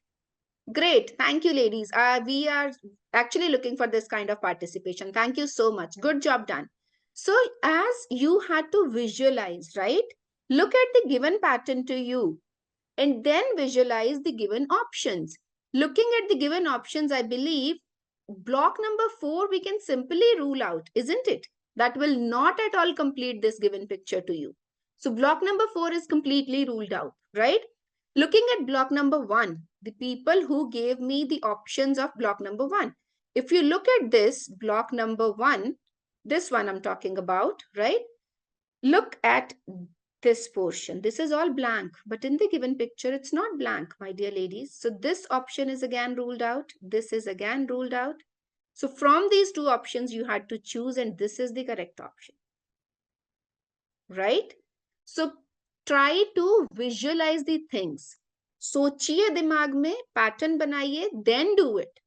Great. Thank you, ladies. We are actually looking for this kind of participation. Thank you so much. Good job done. So as you had to visualize, right? Look at the given pattern to you and then visualize the given options. Looking at the given options, I believe block number 4, we can simply rule out, isn't it? That will not at all complete this given picture to you. So block number 4 is completely ruled out, right? Looking at block number 1, the people who gave me the options of block number 1. If you look at this block number 1, this one I'm talking about, right? Look at this portion. This is all blank, but in the given picture, it's not blank, my dear ladies. So this option is again ruled out. This is again ruled out. So from these two options, you had to choose, and this is the correct option, right? So try to visualize the things. सोचिए दिमाग में, pattern बनाइए, then do it.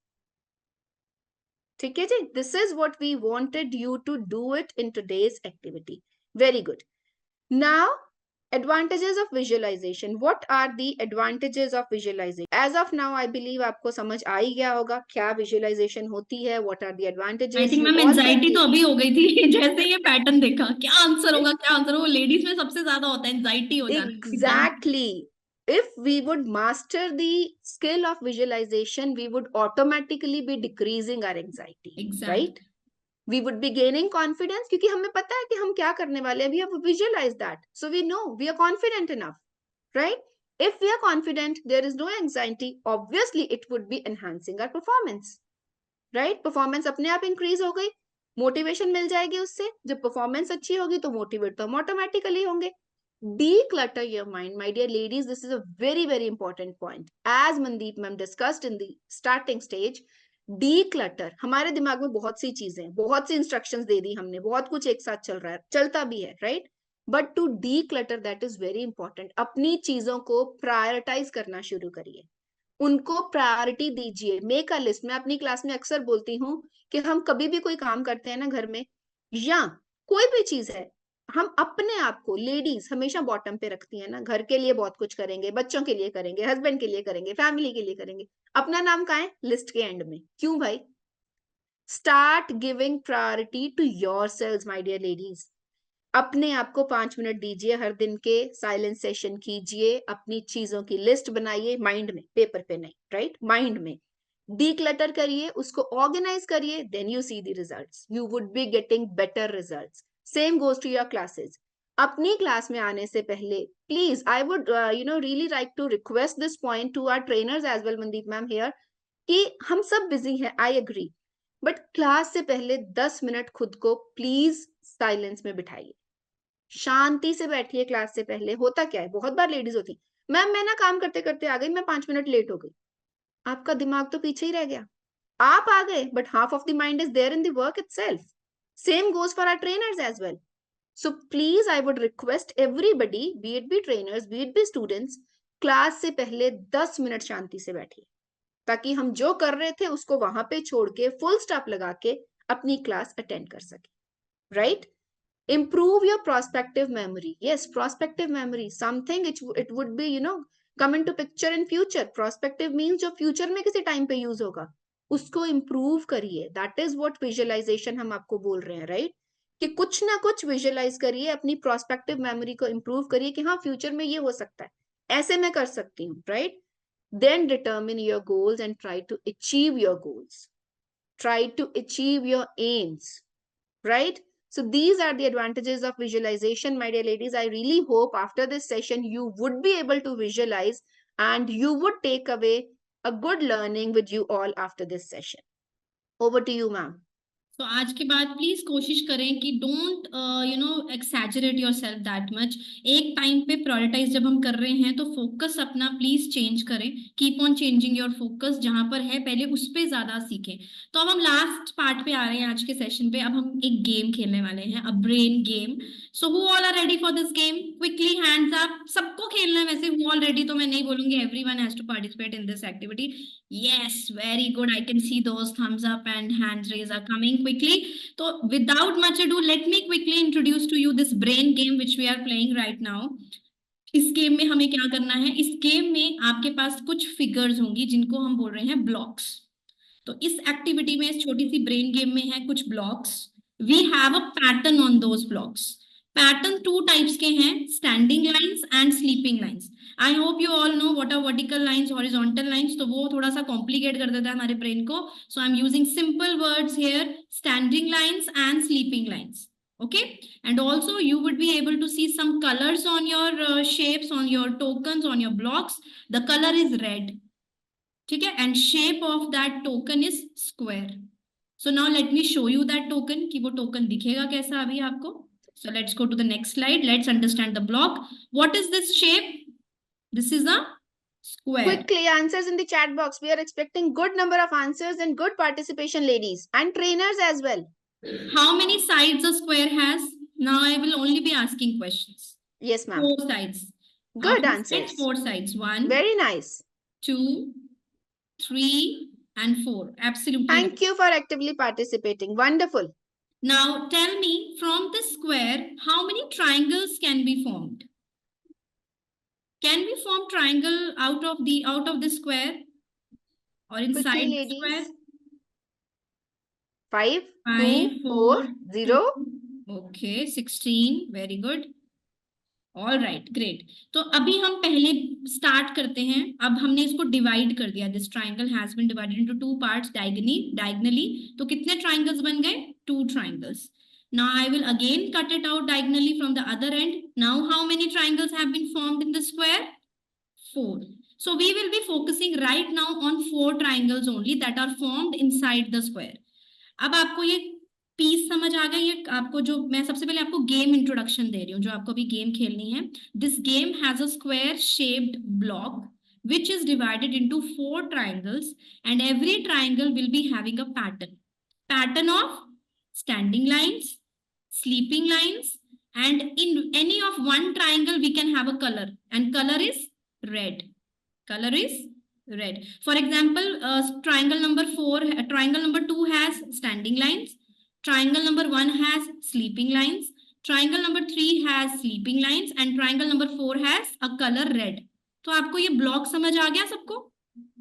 ठीक है जी? This is what we wanted you to do it in today's activity. Very good. Now, advantages of visualization. What are the advantages of visualization? As of now, I believe आपको समझ आ ही गया होगा क्या visualization होती है. What are the advantages? I think You ma'am all anxiety can तो अभी हो गई थी जैसे ये पैटर्न देखा क्या आंसर होगा क्या आंसर होगा लेडीज में सबसे ज्यादा होता है एंजाइटी हो जाना Exactly. If we would master the skill of visualization, we would automatically be decreasing our anxiety, right? We would be gaining confidence क्योंकि हमें पता है कि हम क्या करने वाले हैं. We have visualized that. So we know we are confident enough, right? If we are confident, there is no anxiety. Obviously, it would be enhancing our performance, right? Performance अपने आप increase हो गई. Motivation मिल जाएगी उससे. जब performance अच्छी होगी तो motivate तो हम automatically होंगे. Declutter your mind, my dear ladies. This is a very, very important point. As Mandeep ma'am discussed in the starting stage, declutter. हमारे दिमाग में बहुत सी चीजें, बहुत सी instructions दे दी हमने, बहुत कुछ एक साथ चल रहा है, चलता भी है, right? But to declutter, that is very important. अपनी चीजों को prioritize करना शुरू करिए. उनको प्रायोरिटी दीजिए. Make a list. मैं अपनी क्लास में अक्सर बोलती हूँ कि हम कभी भी कोई काम करते हैं ना घर में या कोई भी चीज है, हम अपने आप को लेडीज हमेशा बॉटम पे रखती है ना. घर के लिए बहुत कुछ करेंगे, बच्चों के लिए करेंगे, हस्बैंड के लिए करेंगे, फैमिली के लिए करेंगे. अपना नाम कहाँ है? लिस्ट के एंड में. क्यों भाई? Start giving priority to yourselves, my dear ladies. अपने आप को 5 मिनट दीजिए हर दिन के. साइलेंस सेशन कीजिए. अपनी चीजों की लिस्ट बनाइए माइंड में, पेपर पे नहीं, राइट? माइंड में डीक्लटर करिए, उसको ऑर्गेनाइज करिए. Then you see the results. You would be getting better results. Same goes to your classes. अपनी क्लास में आने से पहले please I would really like to request this point to our trainers as well, Mandeep ma'am here, कि हम सब busy हैं, I agree, but class से पहले 10 मिनट खुद को प्लीज साइलेंस में बिठाइए, शांति से बैठिए। क्लास से पहले होता क्या है, बहुत बार लेडीज होती, मैम मैं ना काम करते करते आ गई, मैं 5 मिनट लेट हो गई। आपका दिमाग तो पीछे ही रह गया, आप आ गए but half of the mind is there in the work itself. Same goes for our trainers as well. So please, I would request everybody, be it be trainers, be it be students, class से पहले 10 minute शांति से बैठिए, ताकि हम जो कर रहे थे उसको वहां पे छोड़ के फुल स्टॉप लगा के अपनी क्लास अटेंड कर सके, right? Improve your prospective memory. Yes, prospective memory, something it would be, come into picture in future. Prospective means जो future में किसी टाइम पे यूज होगा, उसको improve करिए. That is what visualization हम आपको बोल रहे हैं, right? कि कुछ ना कुछ विजुअलाइज करिए, अपनी प्रोस्पेक्टिव मेमोरी को इंप्रूव करिए कि हाँ फ्यूचर में ये हो सकता है, ऐसे मैं कर सकती हूँ, right? Then determine your goals and try to achieve your goals, try to achieve your aims, right? So these are the advantages of visualization, my dear ladies. I really hope after this session you would be able to visualize and you would take away a good learning with you all after this session. Over to you, ma'am. तो आज के बाद please कोशिश करें कि don't exaggerate yourself that much. एक time पे prioritise जब हम कर रहे हैं तो फोकस अपना प्लीज चेंज करें, keep on changing your focus, जहां पर है पहले उस पे ज्यादा सीखें। तो अब हम लास्ट पार्ट पे आ रहे हैं आज के सेशन पे। अब हम एक गेम खेलने वाले हैं, a brain game. So who all are ready for this game? Quickly hands up. सबको खेलना है वैसे, हु ऑल रेडी तो मैं नहीं बोलूंगी, everyone has to participate in this activity. Yes, very good. I can see those thumbs up and hands raised are coming quickly. So without much ado, let me quickly introduce to you this brain game which we are playing right now. इस game में हमें क्या करना है? इस game में आपके पास कुछ फिगर्स होंगी जिनको हम बोल रहे हैं ब्लॉक्स। तो इस एक्टिविटी में, इस छोटी सी ब्रेन गेम में है कुछ blocks. We have a pattern on those blocks. Pattern two types के हैं, standing lines and sleeping lines. I hope you all know what are vertical lines, horizontal lines, तो वो थोड़ा सा कॉम्प्लिकेट कर देता है हमारे ब्रेन को। So I am using simple words here, standing lines and sleeping lines. Okay, and also you would be able to see some colors on your shapes, on your tokens, on your blocks. The color is red. ठीक है, and shape of that token is square. So now let me show you that token कि वो token दिखेगा कैसा अभी आपको. So let's go to the next slide. Let's understand the block. What is this shape? This is a square. Quickly, answers in the chat box. We are expecting good number of answers and good participation, ladies and trainers as well. How many sides a square has? Now I will only be asking questions. Yes, ma'am. 4 sides. Good How many answers. sides? 4 sides. 1, Very nice. 2, 3 and 4. Absolutely. Thank you for actively participating. Wonderful. Now tell me, from this square, how many triangles can be formed? Can we form triangle out of this square or inside Quickly, the ladies. square? 5, 5, 2, 4, 0. Okay, 16. Very good. All right, great. तो अभी हम पहले start करते हैं। अब हमने इसको divide कर दिया। This triangle has been divided into 2 parts diagonally. तो कितने ट्राइंगल्स बन गए? 2 triangles. Now I will again cut it out diagonally from the other end. Now how many triangles have been formed in the square? 4. So we will be focusing right now on 4 triangles only that are formed inside the square. अब आपको ये piece समझ आ गया? ये आपको जो मैं सबसे पहले आपको गेम इंट्रोडक्शन दे रही हूँ, जो आपको अभी गेम खेलनी है। This game has a square shaped block which is divided into 4 triangles, and every triangle will be having a pattern of standing lines, sleeping lines, and in any of one triangle we can have a color, and color is red. Color is red. For example, triangle number 2 has standing lines, triangle number 1 has sleeping lines, triangle number 3 has sleeping lines, and triangle number 4 has a color red. तो आपको ये block समझ आ गया सबको?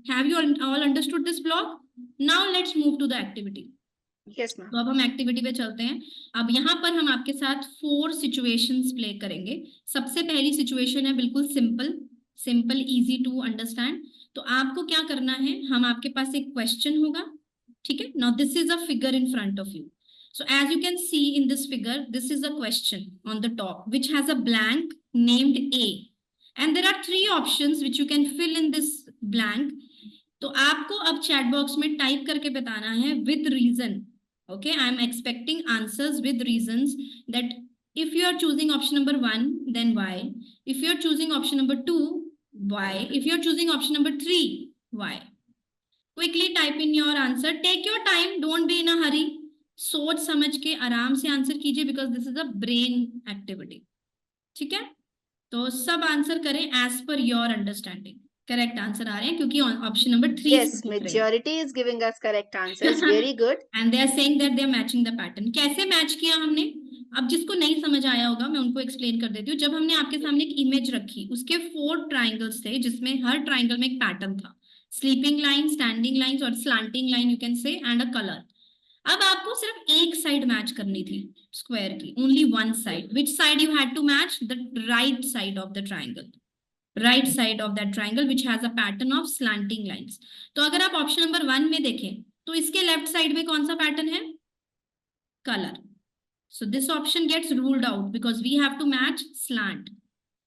Have you all understood this block? Now let's move to the activity. Yes, ma'am. तो अब हम activity पे चलते हैं। अब यहाँ पर हम आपके साथ 4 सिचुएशंस प्ले करेंगे। सबसे पहली सिचुएशन है बिल्कुल सिंपल इजी टू अंडरस्टैंड। तो आपको क्या करना है, हम आपके पास एक क्वेश्चन होगा, ठीक है? Now this is a figure in front of you. So as you can see in this figure, this is a question on the top, which has a blank named A. And there are three options which you can fill in this blank. तो आपको अब chat box में type करके बताना है with reason. Okay, I am expecting answers with reasons that if you are choosing option number 1, then why? If you are choosing option number 2, why? If you are choosing option number 3, why? Quickly type in your answer. Take your time, don't be in a hurry. सोच समझ के आराम से answer कीजिए because this is a brain activity. ठीक है, तो सब आंसर करें as per your understanding. Correct answer आ रहे हैं क्योंकि option number 3 Yes, majority is giving us correct answers. Very good. And they are saying that they are matching the pattern. कैसे मैच किया हमने? अब जिसको नहीं समझ आया होगा मैं उनको एक्सप्लेन कर देती हूँ. जब हमने आपके सामने एक इमेज रखी, उसके 4 ट्राइंगल्स थे जिसमें हर ट्राइंगल में एक पैटर्न था. स्लीपिंग लाइन, स्टैंडिंग लाइन और slanting line you can say, and a colour. अब आपको सिर्फ एक साइड मैच करनी थी स्क्वायर की, only one side. Which side you had to match? The right side of the triangle. Right side of that triangle which has a pattern of slanting lines. तो अगर आप ऑप्शन नंबर 1 में देखें तो इसके लेफ्ट साइड में कौन सा पैटर्न है? Colour. So this option gets ruled out because we have to match slant.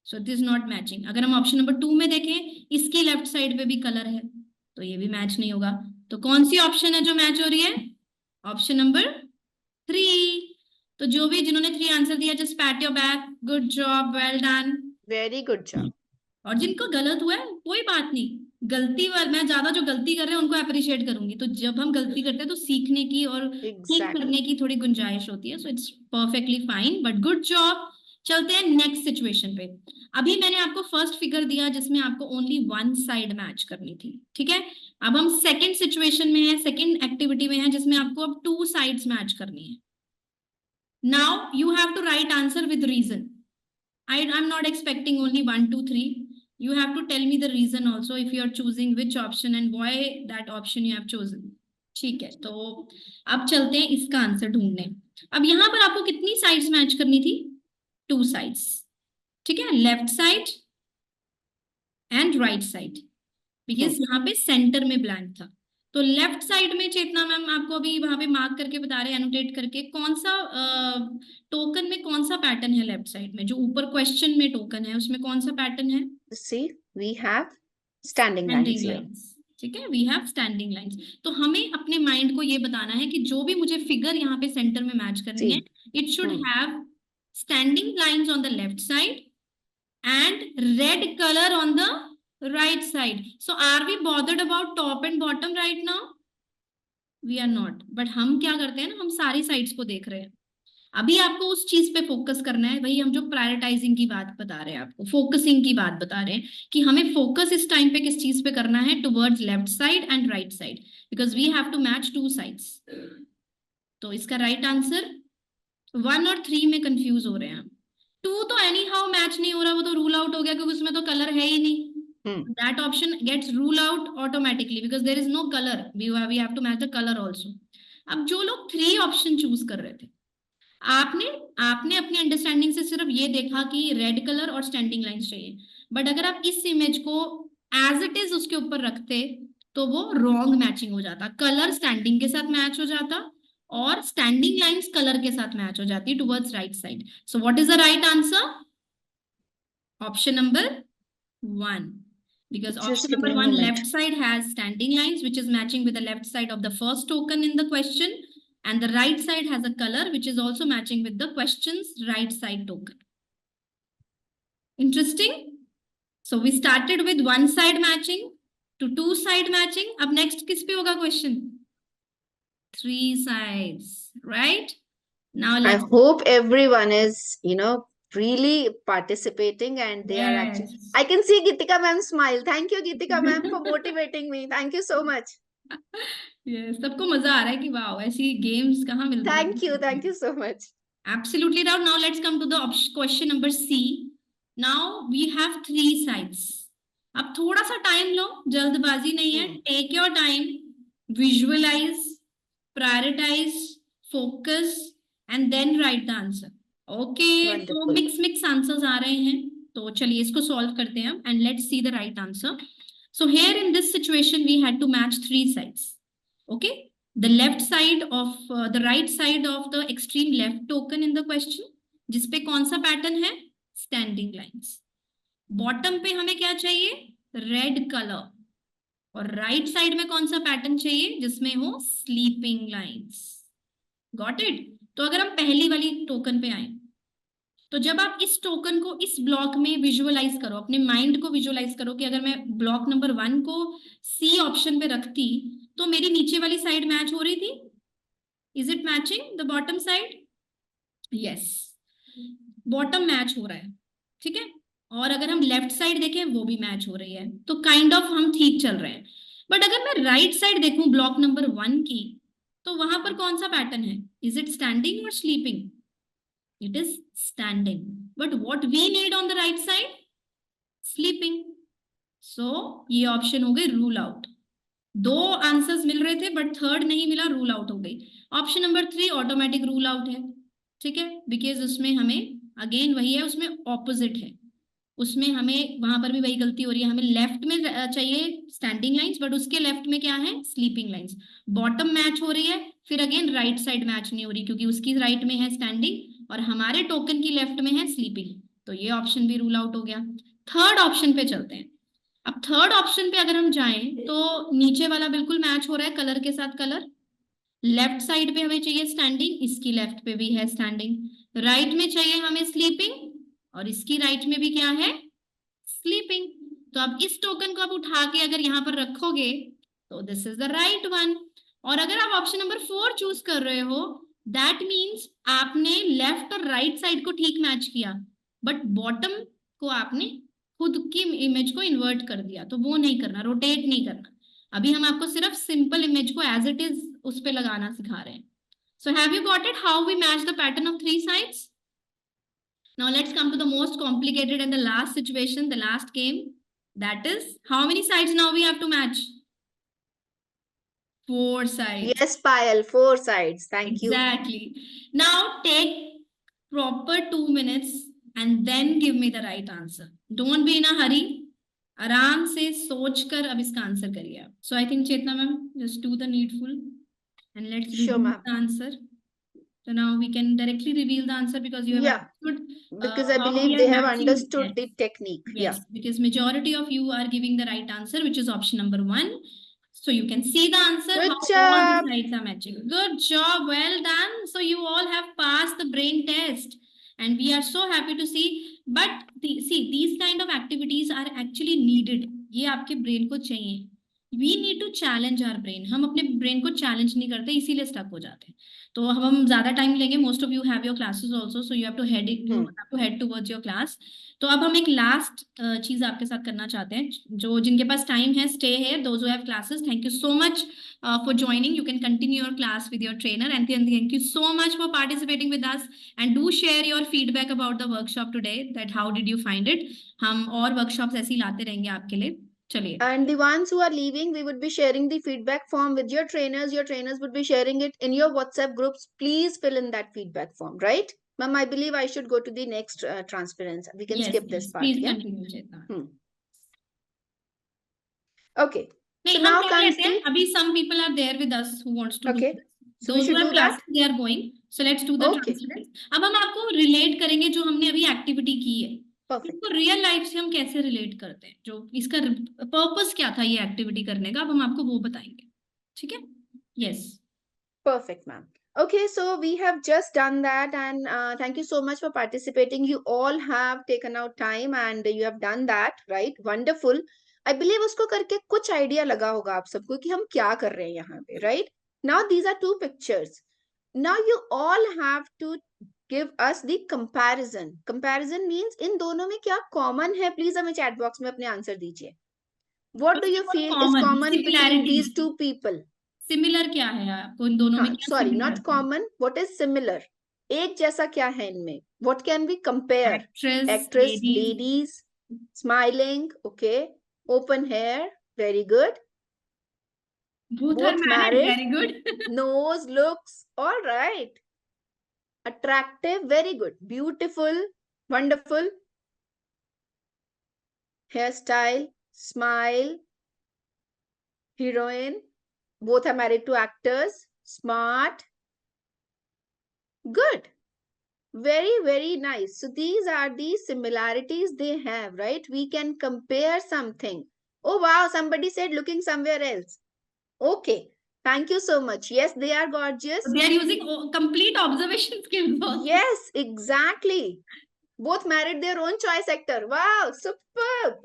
So this not matching. अगर हम ऑप्शन नंबर 2 में देखें, इसकी लेफ्ट साइड पे भी कलर है तो ये भी मैच नहीं होगा. तो कौन सी ऑप्शन है जो मैच हो रही है? Option number 3. तो जो भी जिन्होंने 3 आंसर दिया, just PAT your back, good job, well done. Very good job. और जिनको गलत हुआ है कोई बात नहीं, गलती वाल मैं ज्यादा जो गलती कर रहे हैं उनको अप्रिशिएट करूंगी. तो जब हम गलती करते हैं तो सीखने की और ठीक करने की थोड़ी गुंजाइश होती है. So it's perfectly fine, but good job. चलते हैं नेक्स्ट सिचुएशन पे. अभी मैंने आपको फर्स्ट फिगर दिया जिसमें आपको ओनली वन साइड मैच करनी थी. ठीक है, अब हम सेकंड सिचुएशन में है, सेकंड एक्टिविटी में है जिसमें आपको अब 2 साइड्स मैच करनी है. Now you have to write answer with reason. I'm not expecting only 1, 2, 3. You have to tell me the reason also if you are choosing which option and why that option you have chosen. ठीक है, तो अब चलते हैं इसका answer ढूंढने. अब यहाँ पर आपको कितनी साइड्स मैच करनी थी? 2 साइड्स. ठीक है, left side and right side, because यहाँ पे सेंटर में ब्लैंक था. तो लेफ्ट साइड में चेतना मैम आपको अभी वहां पे मार्क करके बता रहे हैं, एनोटेट करके, कौन सा टोकन में कौन सा पैटर्न है लेफ्ट साइड में? जो ऊपर क्वेश्चन में टोकन है उसमें कौन सा पैटर्न है? See, we have standing lines here. ठीक है, वी हैव स्टैंडिंग लाइंस. तो हमें अपने माइंड को ये बताना है कि जो भी मुझे फिगर यहाँ पे सेंटर में मैच करनी है, it should have standing lines on the left side and red colour on the right side. So are we bothered about top and bottom right now? We are not. But हम क्या करते हैं ना, हम सारी sides को देख रहे हैं. अभी आपको उस चीज पे फोकस करना है. वही हम जो प्रायोरिटाइजिंग की बात बता रहे हैं, आपको फोकसिंग की बात बता रहे हैं कि हमें फोकस इस टाइम पे किस चीज पे करना है, towards left side and right side, because we have to match 2 sides. तो इसका राइट आंसर 1 और 3 में कंफ्यूज हो रहे हैं. 2 तो एनी हाउ मैच नहीं हो रहा, वो तो रूल आउट हो गया क्योंकि उसमें तो कलर है ही नहीं. That option gets ruled out automatically because there is no color. We have to match the color also. अब जो लोग 3 ऑप्शन चूज कर रहे थे, आपने अपनी अंडरस्टैंडिंग से सिर्फ ये देखा कि रेड कलर और स्टैंडिंग लाइंस चाहिए. बट अगर आप इस इमेज को एज इट इज उसके ऊपर रखते तो वो रॉन्ग मैचिंग हो जाता. कलर स्टैंडिंग के साथ मैच हो जाता और स्टैंडिंग लाइंस कलर के साथ मैच हो जाती towards right side. So what is the right answer? Option number 1. Because option number 1, left side has standing lines, which is matching with the left side of the first token in the question. And the right side has a color, which is also matching with the question's right side token. Interesting? So we started with 1 side matching to 2 side matching. Ab next किस पे होगा question? 3 sides, right? Now let's... I hope everyone is, really participating and they are actually... I can see Gitika ma'am smile. Thank you Gitika ma'am for motivating me. Thank you so much. Yes, सबको मजा आ रहा है कि wow ऐसी games कहाँ मिलती हैं. Thank you so much. Absolutely right. Now let's come to the question number C. Now we have 3 sides. अब थोड़ा सा टाइम लो, जल्दबाजी नहीं है. Take your time, visualize, prioritize, focus and then write the answer. Okay, तो mix answers आ रहे हैं, तो चलिए इसको सॉल्व करते हैं and let's see the right answer. So here in this situation we had to match 3 sides. Okay, the left side of the right side of the extreme left token in the question, जिसपे कौन सा pattern है, standing lines. Bottom पे हमें क्या चाहिए, red colour. और right side में कौन सा पैटर्न चाहिए, जिसमें हो स्लीपिंग लाइंस. Got it. तो अगर हम पहली वाली टोकन पे आए, तो जब आप इस टोकन को इस ब्लॉक में विजुअलाइज करो, अपने माइंड को विजुअलाइज करो कि अगर मैं ब्लॉक नंबर 1 को सी ऑप्शन पे रखती तो मेरी नीचे वाली साइड मैच हो रही थी. Is it matching the bottom side? Yes, bottom match हो रहा है. ठीक है. और अगर हम लेफ्ट साइड देखें वो भी मैच हो रही है, तो काइंड ऑफ हम ठीक चल रहे हैं. बट अगर मैं राइट साइड देखूं ब्लॉक नंबर 1 की, तो वहां पर कौन सा पैटर्न है, इज इट स्टैंडिंग और sleeping? It is standing. But what we need on the right side? Sleeping. So ये ऑप्शन हो गई रूल आउट. 2 आंसर्स मिल रहे थे बट थर्ड नहीं मिला, रूल आउट हो गई. Option number 3 automatic rule out है. ठीक है, बिकॉज उसमें हमें अगेन वही है, उसमें ऑपोजिट है. उसमें हमें वहां पर भी वही गलती हो रही है, हमें लेफ्ट में चाहिए स्टैंडिंग लाइंस, बट उसके लेफ्ट में क्या है, स्लीपिंग लाइंस. बॉटम मैच हो रही है, फिर अगेन राइट साइड मैच नहीं हो रही क्योंकि उसकी राइट में है स्टैंडिंग और हमारे टोकन की लेफ्ट में है स्लीपिंग. तो ये ऑप्शन भी रूल आउट हो गया. थर्ड ऑप्शन पे चलते हैं. अब थर्ड ऑप्शन पे अगर हम जाएं तो नीचे वाला बिल्कुल मैच हो रहा है कलर के साथ कलर. लेफ्ट साइड पे हमें चाहिए स्टैंडिंग, इसकी लेफ्ट पे भी है स्टैंडिंग. राइट में चाहिए हमें स्लीपिंग और इसकी राइट में भी क्या है, स्लीपिंग. तो अब इस टोकन को आप उठा के अगर यहाँ पर रखोगे तो this is the right one. और अगर आप ऑप्शन नंबर 4 चूज कर रहे हो, दैट मीन्स आपने लेफ्ट और राइट साइड को ठीक मैच किया, बट बॉटम को आपने खुद की इमेज को इन्वर्ट कर दिया. तो वो नहीं करना, रोटेट नहीं करना. अभी हम आपको सिर्फ सिंपल इमेज को एज इट इज उस पे लगाना सिखा रहे हैं. So have you got it how we match the pattern of 3 sides? Now let's come to the most complicated and the last situation, the last game. That is, how many sides now we have to match? 4 sides. Yes, Payal, 4 sides. Thank you. Exactly. Now take proper 2 minutes and then give me the right answer. Don't be in a hurry. आराम से सोच कर अब इसका answer करिए आप. So I think Chetna ma'am, just do the needful and let's Sure, reveal ma'am. the answer. So now we can directly reveal the answer because you have Yeah, understood because I how we believe are they have matching. understood Yes. the technique. Yes, because majority of you are giving the right answer, which is option number 1. So you can see the answer, Good how all the job. sides are matching. Good job, well done. So you all have passed the brain test and we are so happy to see. But see, these kind of activities are actually needed. ये आपके brain को चाहिए. We need to challenge our brain. हम अपने brain को challenge नहीं करते, इसीलिए stuck हो जाते हैं. तो अब हम ज्यादा टाइम लेंगे. Most of you have your classes also, so you have to head towards your class. तो अब हम एक लास्ट चीज आपके साथ करना चाहते हैं. जो जिनके पास टाइम है, stay here. Those who have classes, thank you so much for joining. You can continue your class with your trainer, and thank you so much for participating with us. And do share your feedback about the workshop today, that how did you find it. हम और workshops ऐसे ही लाते रहेंगे आपके लिए. चलिए. And the ones who are leaving, we would be sharing the feedback form with your trainers. Your trainers would be sharing it in your WhatsApp groups. Please fill in that feedback form, right? Ma'am, I believe I should go to the next transference. We can Yes, skip this yes, part. please Yeah. continue, Chetna. Okay. नहीं, So हम now कर comes लेते हैं. the. अभी some people are there with us who wants to do Okay. this. So we Those who should have do that. classes, they are going. So let's do the Okay. transference. अब हम आपको relate करेंगे जो हमने अभी activity की है. Perfect. इसको real life से हम कैसे relate करते हैं, जो इसका purpose क्या था ये activity करने का, अब हम आपको वो बताएंगे. ठीक है? Yes. Perfect, ma'am. Okay, so we have just done that, and thank you so much for participating. You all have taken out time and you have done that, right? Wonderful. I believe उसको करके कुछ idea लगा होगा आप सबको कि हम क्या कर रहे हैं यहाँ पे, right? Now these are 2 pictures. Now you all have to give us the comparison. Comparison means इन दोनों में क्या common है? Please हमें chat box में अपने answer दीजिए. What do you feel is common between these 2 people? Similar क्या है आपको इन दोनों में, हाँ, क्या sorry, similar not है? common. What is similar? एक जैसा क्या है इनमें? What can we compare? Actress, ladies, smiling, okay. Open hair, very good. Both are married, very good. Nose, looks, all right. Attractive, very good. Beautiful, wonderful. Hairstyle, smile, heroine, Both are married to actors. Smart. Good. Very, very nice. So these are the similarities they have, right? We can compare something. Oh, wow. Somebody said looking somewhere else. Okay. Thank you so much. Yes, they are gorgeous. They are using complete observation skills also. Yes, exactly. Both married their own choice actor. Wow, superb.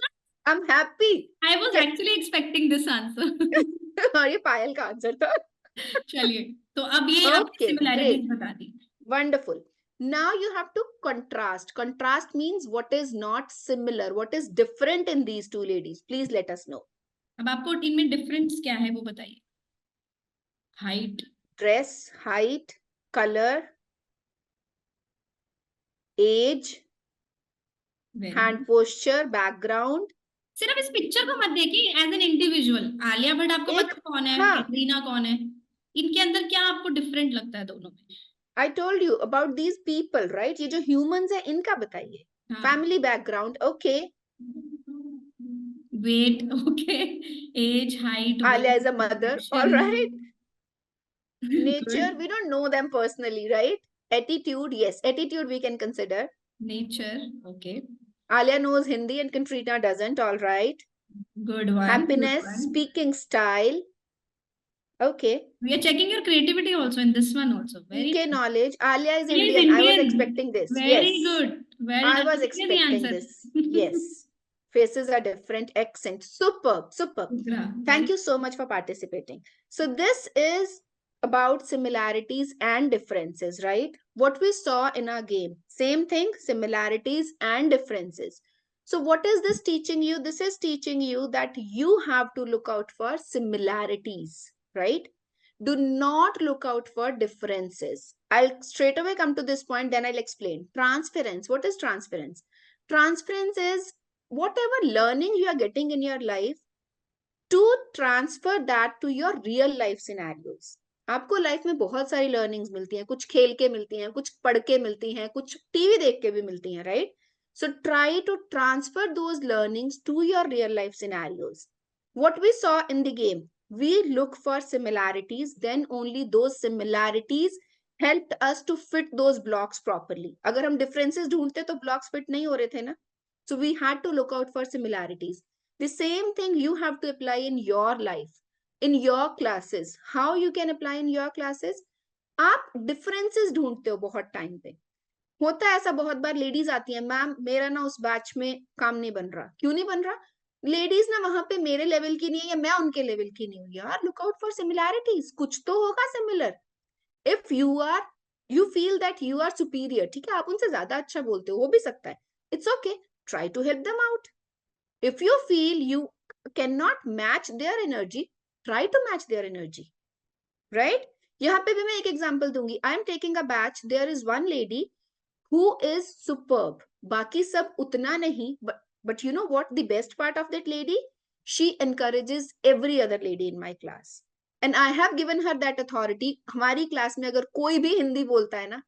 I'm happy. I was actually expecting this answer. और ये पायल का answer था. चलिए, तो अब ये आपने Okay, similarities great. बता दी. Wonderful. Now you have to contrast. Contrast means what is not similar, what is different in these two ladies. Please let us know. अब आपको इनमें डिफरेंस क्या है वो बताइए. Height. Dress, height, color, age, hand posture, background. सिर्फ इस picture को मत देखिए as an individual. Alia Bhatt आपको एक, पता कौन है, हाँ. कैटरीना कौन है, इनके अंदर क्या आपको डिफरेंट लगता है दोनों में? I told you about these people, right? ये जो humans है इनका बताइए. हाँ. Family background, okay. Weight, okay. Age, height, Alia weight, is a mother, all complexion. right. Nature, Good. we don't know them personally, right? Attitude, yes, attitude we can consider. Nature, okay. Alia knows Hindi and Katrina doesn't, all right. Good one. Happiness, Good one. speaking style, okay. We are checking your creativity also in this one also. Very PK knowledge, Alia is Alia is Indian. I was Indian. expecting this. Very Yes. good. Well I done. was Clear the expecting answer. this. Yes. Faces are different, accent. Superb, superb. Thank you so much for participating. So this is about similarities and differences, right? What we saw in our game. Same thing, similarities and differences. So what is this teaching you? This is teaching you that you have to look out for similarities, right? Do not look out for differences. I'll straight away come to this point, then I'll explain. Transference. What is transference? Transference is whatever learning you are getting in your life, to transfer that to your real life scenarios. आपको life में बहुत सारी learnings मिलती हैं, कुछ खेल के मिलती हैं, कुछ पढ़ के मिलती हैं, कुछ टीवी देख के भी मिलती हैं, right? So try to transfer those learnings to your real life scenarios. What we saw in the game, we look for similarities, then only those similarities helped us to fit those blocks properly. अगर हम differences ढूंढते तो blocks fit नहीं हो रहे थे ना. So we had to look out for similarities. The same thing you have to apply in your life, in your classes. How you can apply in your classes? आप differences ढूंढते हो बहुत time पे. होता है ऐसा, बहुत बार लेडीज आती है, मैम मेरा ना उस बैच में काम नहीं बन रहा. क्यों नहीं बन रहा? लेडीज ना वहां पे मेरे लेवल की नहीं है या मैं उनके लेवल की नहीं हूँ. यार लुक आउट फॉर सिमिलैरिटीज, कुछ तो होगा similar. If you feel that you are superior, ठीक है, आप उनसे ज्यादा अच्छा बोलते हो भी सकता है, it's okay, try to help them out. If you feel you cannot match their energy, try to match their energy, right? यहाँ पे भी मैं एक एग्जांपल दूंगी. I am taking a batch. There is one lady who is superb. बाकी सब उतना नहीं, but you know what the best part of that lady? She encourages every other lady in my class. And I have given her that authority. हमारी class में अगर कोई भी हिंदी बोलता है ना,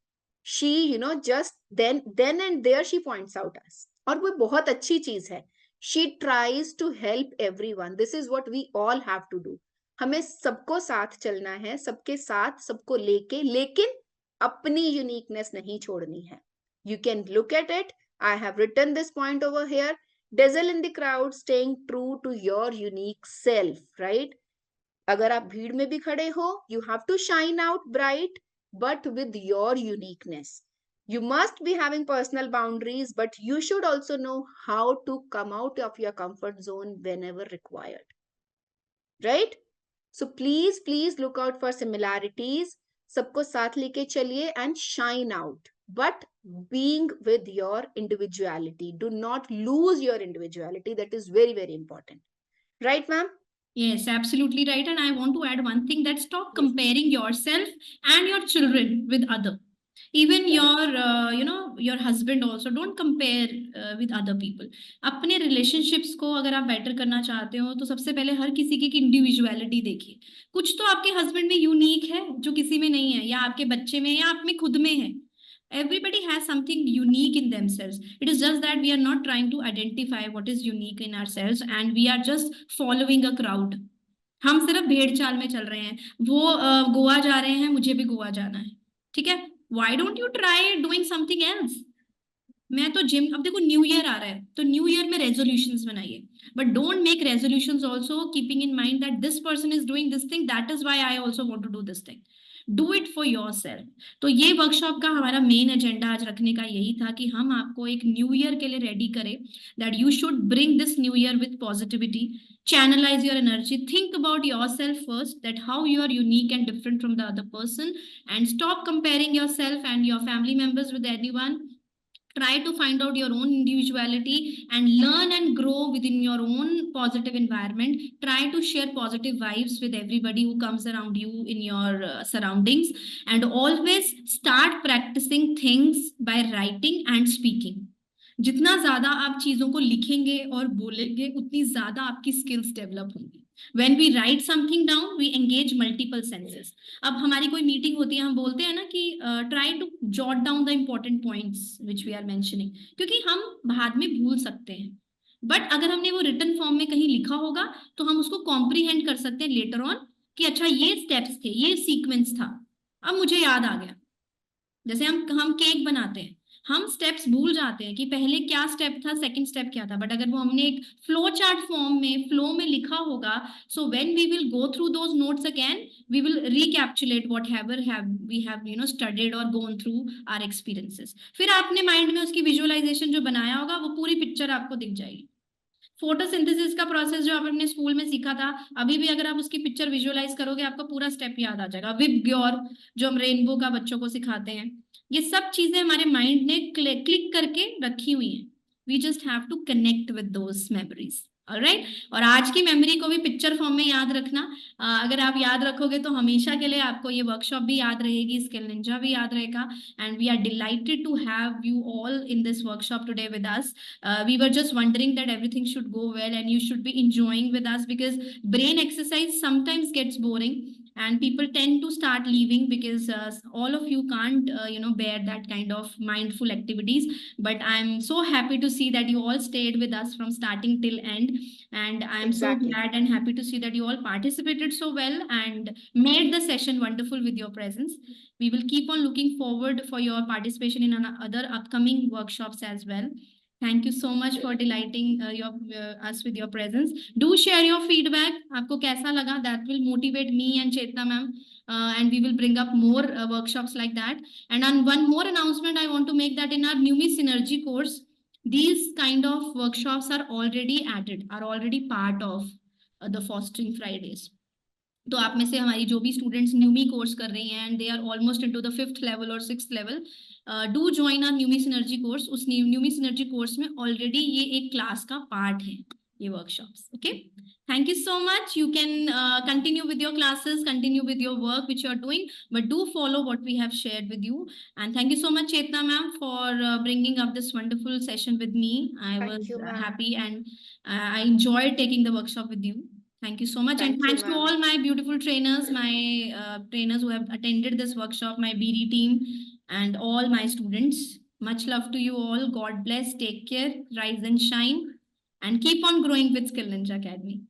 she, just then and there she points out us. और वो बहुत अच्छी चीज है. She tries to help everyone. This is what we all have to do. हमें सबको साथ चलना है, सबके साथ, सबको लेके, लेकिन अपनी यूनिकनेस नहीं छोड़नी है. You can look at it. I have written this point over here. Dazzle in the crowd, staying true to your unique self, right? अगर आप भीड़ में भी खड़े हो, you have to shine out bright, but with your uniqueness. You must be having personal boundaries, but you should also know how to come out of your comfort zone whenever required. Right? So please look out for similarities. सबको साथ लेके चलिए and shine out, but being with your individuality. Do not lose your individuality. That is very, very important. Right, ma'am? Yes, absolutely right. And I want to add one thing, that stop Yes. comparing yourself and your children with other. Even Correct. your husband also, don't compare with other people. अपने relationships को अगर आप better करना चाहते हो तो सबसे पहले हर किसी की individuality देखिए. कुछ तो आपके husband में unique है जो किसी में नहीं है, या आपके बच्चे में, या आप में खुद में है. Everybody has something unique in themselves. It is just that we are not trying to identify what is unique in ourselves and we are just following a crowd. हम सिर्फ भेड़ चाल में चल रहे हैं। वो गोवा जा रहे हैं, मुझे भी गोवा जाना है, ठीक है। Why don't you try doing something else? मैं तो जिम, अब देखो न्यू ईयर आ रहा है, तो न्यू ईयर में रेजोल्यूशंस बनाइए, but don't make resolutions also keeping in mind that this person is doing this thing, that is why I also want to do this thing. Do it for yourself. तो ये workshop का हमारा main agenda आज रखने का यही था कि हम आपको एक न्यू ईयर के लिए रेडी करें, that you should bring this new year with positivity, channelize your energy, think about yourself first, that how you are unique and different from the other person, and stop comparing yourself and your family members with anyone. Try to find out your own individuality and learn and grow within your own positive environment. Try to share positive vibes with everybody who comes around you in your surroundings, and always start practicing things by writing and speaking. जितना ज्यादा आप चीजों को लिखेंगे और बोलेंगे, उतनी ज्यादा आपकी स्किल्स डेवलप होंगी। When we write something down, we engage multiple senses. अब हमारी कोई मीटिंग होती है, हम बोलते हैं ना कि try to jot down the important points which we are mentioning, क्योंकि हम बाद में भूल सकते हैं, बट अगर हमने वो रिटन फॉर्म में कहीं लिखा होगा तो हम उसको कॉम्प्रीहेंड कर सकते हैं लेटर ऑन, कि अच्छा ये स्टेप्स थे, ये सीक्वेंस था, अब मुझे याद आ गया। जैसे हम केक बनाते हैं, हम स्टेप्स भूल जाते हैं कि पहले क्या स्टेप था, सेकंड स्टेप क्या था, बट अगर वो हमने एक फ्लो चार्ट फॉर्म में फ्लो में लिखा होगा, so when we will go through those notes again, we will recapitulate whatever we have studied और गोन थ्रू आवर एक्सपीरियंसेस। फिर आपने माइंड में उसकी विजुअलाइजेशन जो बनाया होगा, वो पूरी पिक्चर आपको दिख जाएगी। फोटोसिंथेसिस का प्रोसेस जो आपने स्कूल में सीखा था, अभी भी अगर आप उसकी पिक्चर विजुअलाइज करोगे, आपको पूरा स्टेप याद आ जाएगा। विब ग्योर जो हम रेनबो का बच्चों को सिखाते हैं, ये सब चीजें हमारे माइंड ने क्लिक करके रखी हुई हैं। We just have to connect with those memories. Alright, और आज की मेमोरी को भी पिक्चर फॉर्म में याद रखना। अगर आप याद रखोगे तो हमेशा के लिए आपको ये वर्कशॉप भी याद रहेगी, स्किल निंजा भी याद रहेगा। And we are delighted to have you all in this workshop today with us. We were just wondering that everything should go well and you should be enjoying with us, because brain exercise sometimes gets boring and people tend to start leaving because all of you can't bear that kind of mindful activities. But I'm so happy to see that you all stayed with us from starting till end, and I'm so Exactly. glad and happy to see that you all participated so well and made the session wonderful with your presence. We will keep on looking forward for your participation in other upcoming workshops as well. Thank you so much for delighting us with your presence. Do share your feedback. आपको कैसा लगा? That will motivate me and Chetna ma'am, and we will bring up more workshops like that. And on one more announcement, I want to make that in our Numi Synergy course, these kind of workshops are already added, are already part of the Fostering Fridays. तो आप में से हमारी जो भी students न्यूमी course कर रही हैं and they are almost into the 5th level और 6th level, do join our Numi synergy course. उस न्यूमी सिनर्जी कोर्स में ऑलरेडी ये एक क्लास का पार्ट है, ये workshops. Okay, thank you so much. You can continue with your classes, continue with your work which you are doing, but do follow what we have shared with you. And thank you so much, Chetna ma'am, for bringing up this wonderful session with me. I Thank was you, ma'am. happy, and I enjoyed taking the workshop with you. Thank you so much. Thank And you, thanks to ma'am. all my beautiful trainers, my trainers who have attended this workshop, my BD team, and all my students. Much love to you all. God bless. Take care. Rise and shine. And keep on growing with Skill Ninja Academy.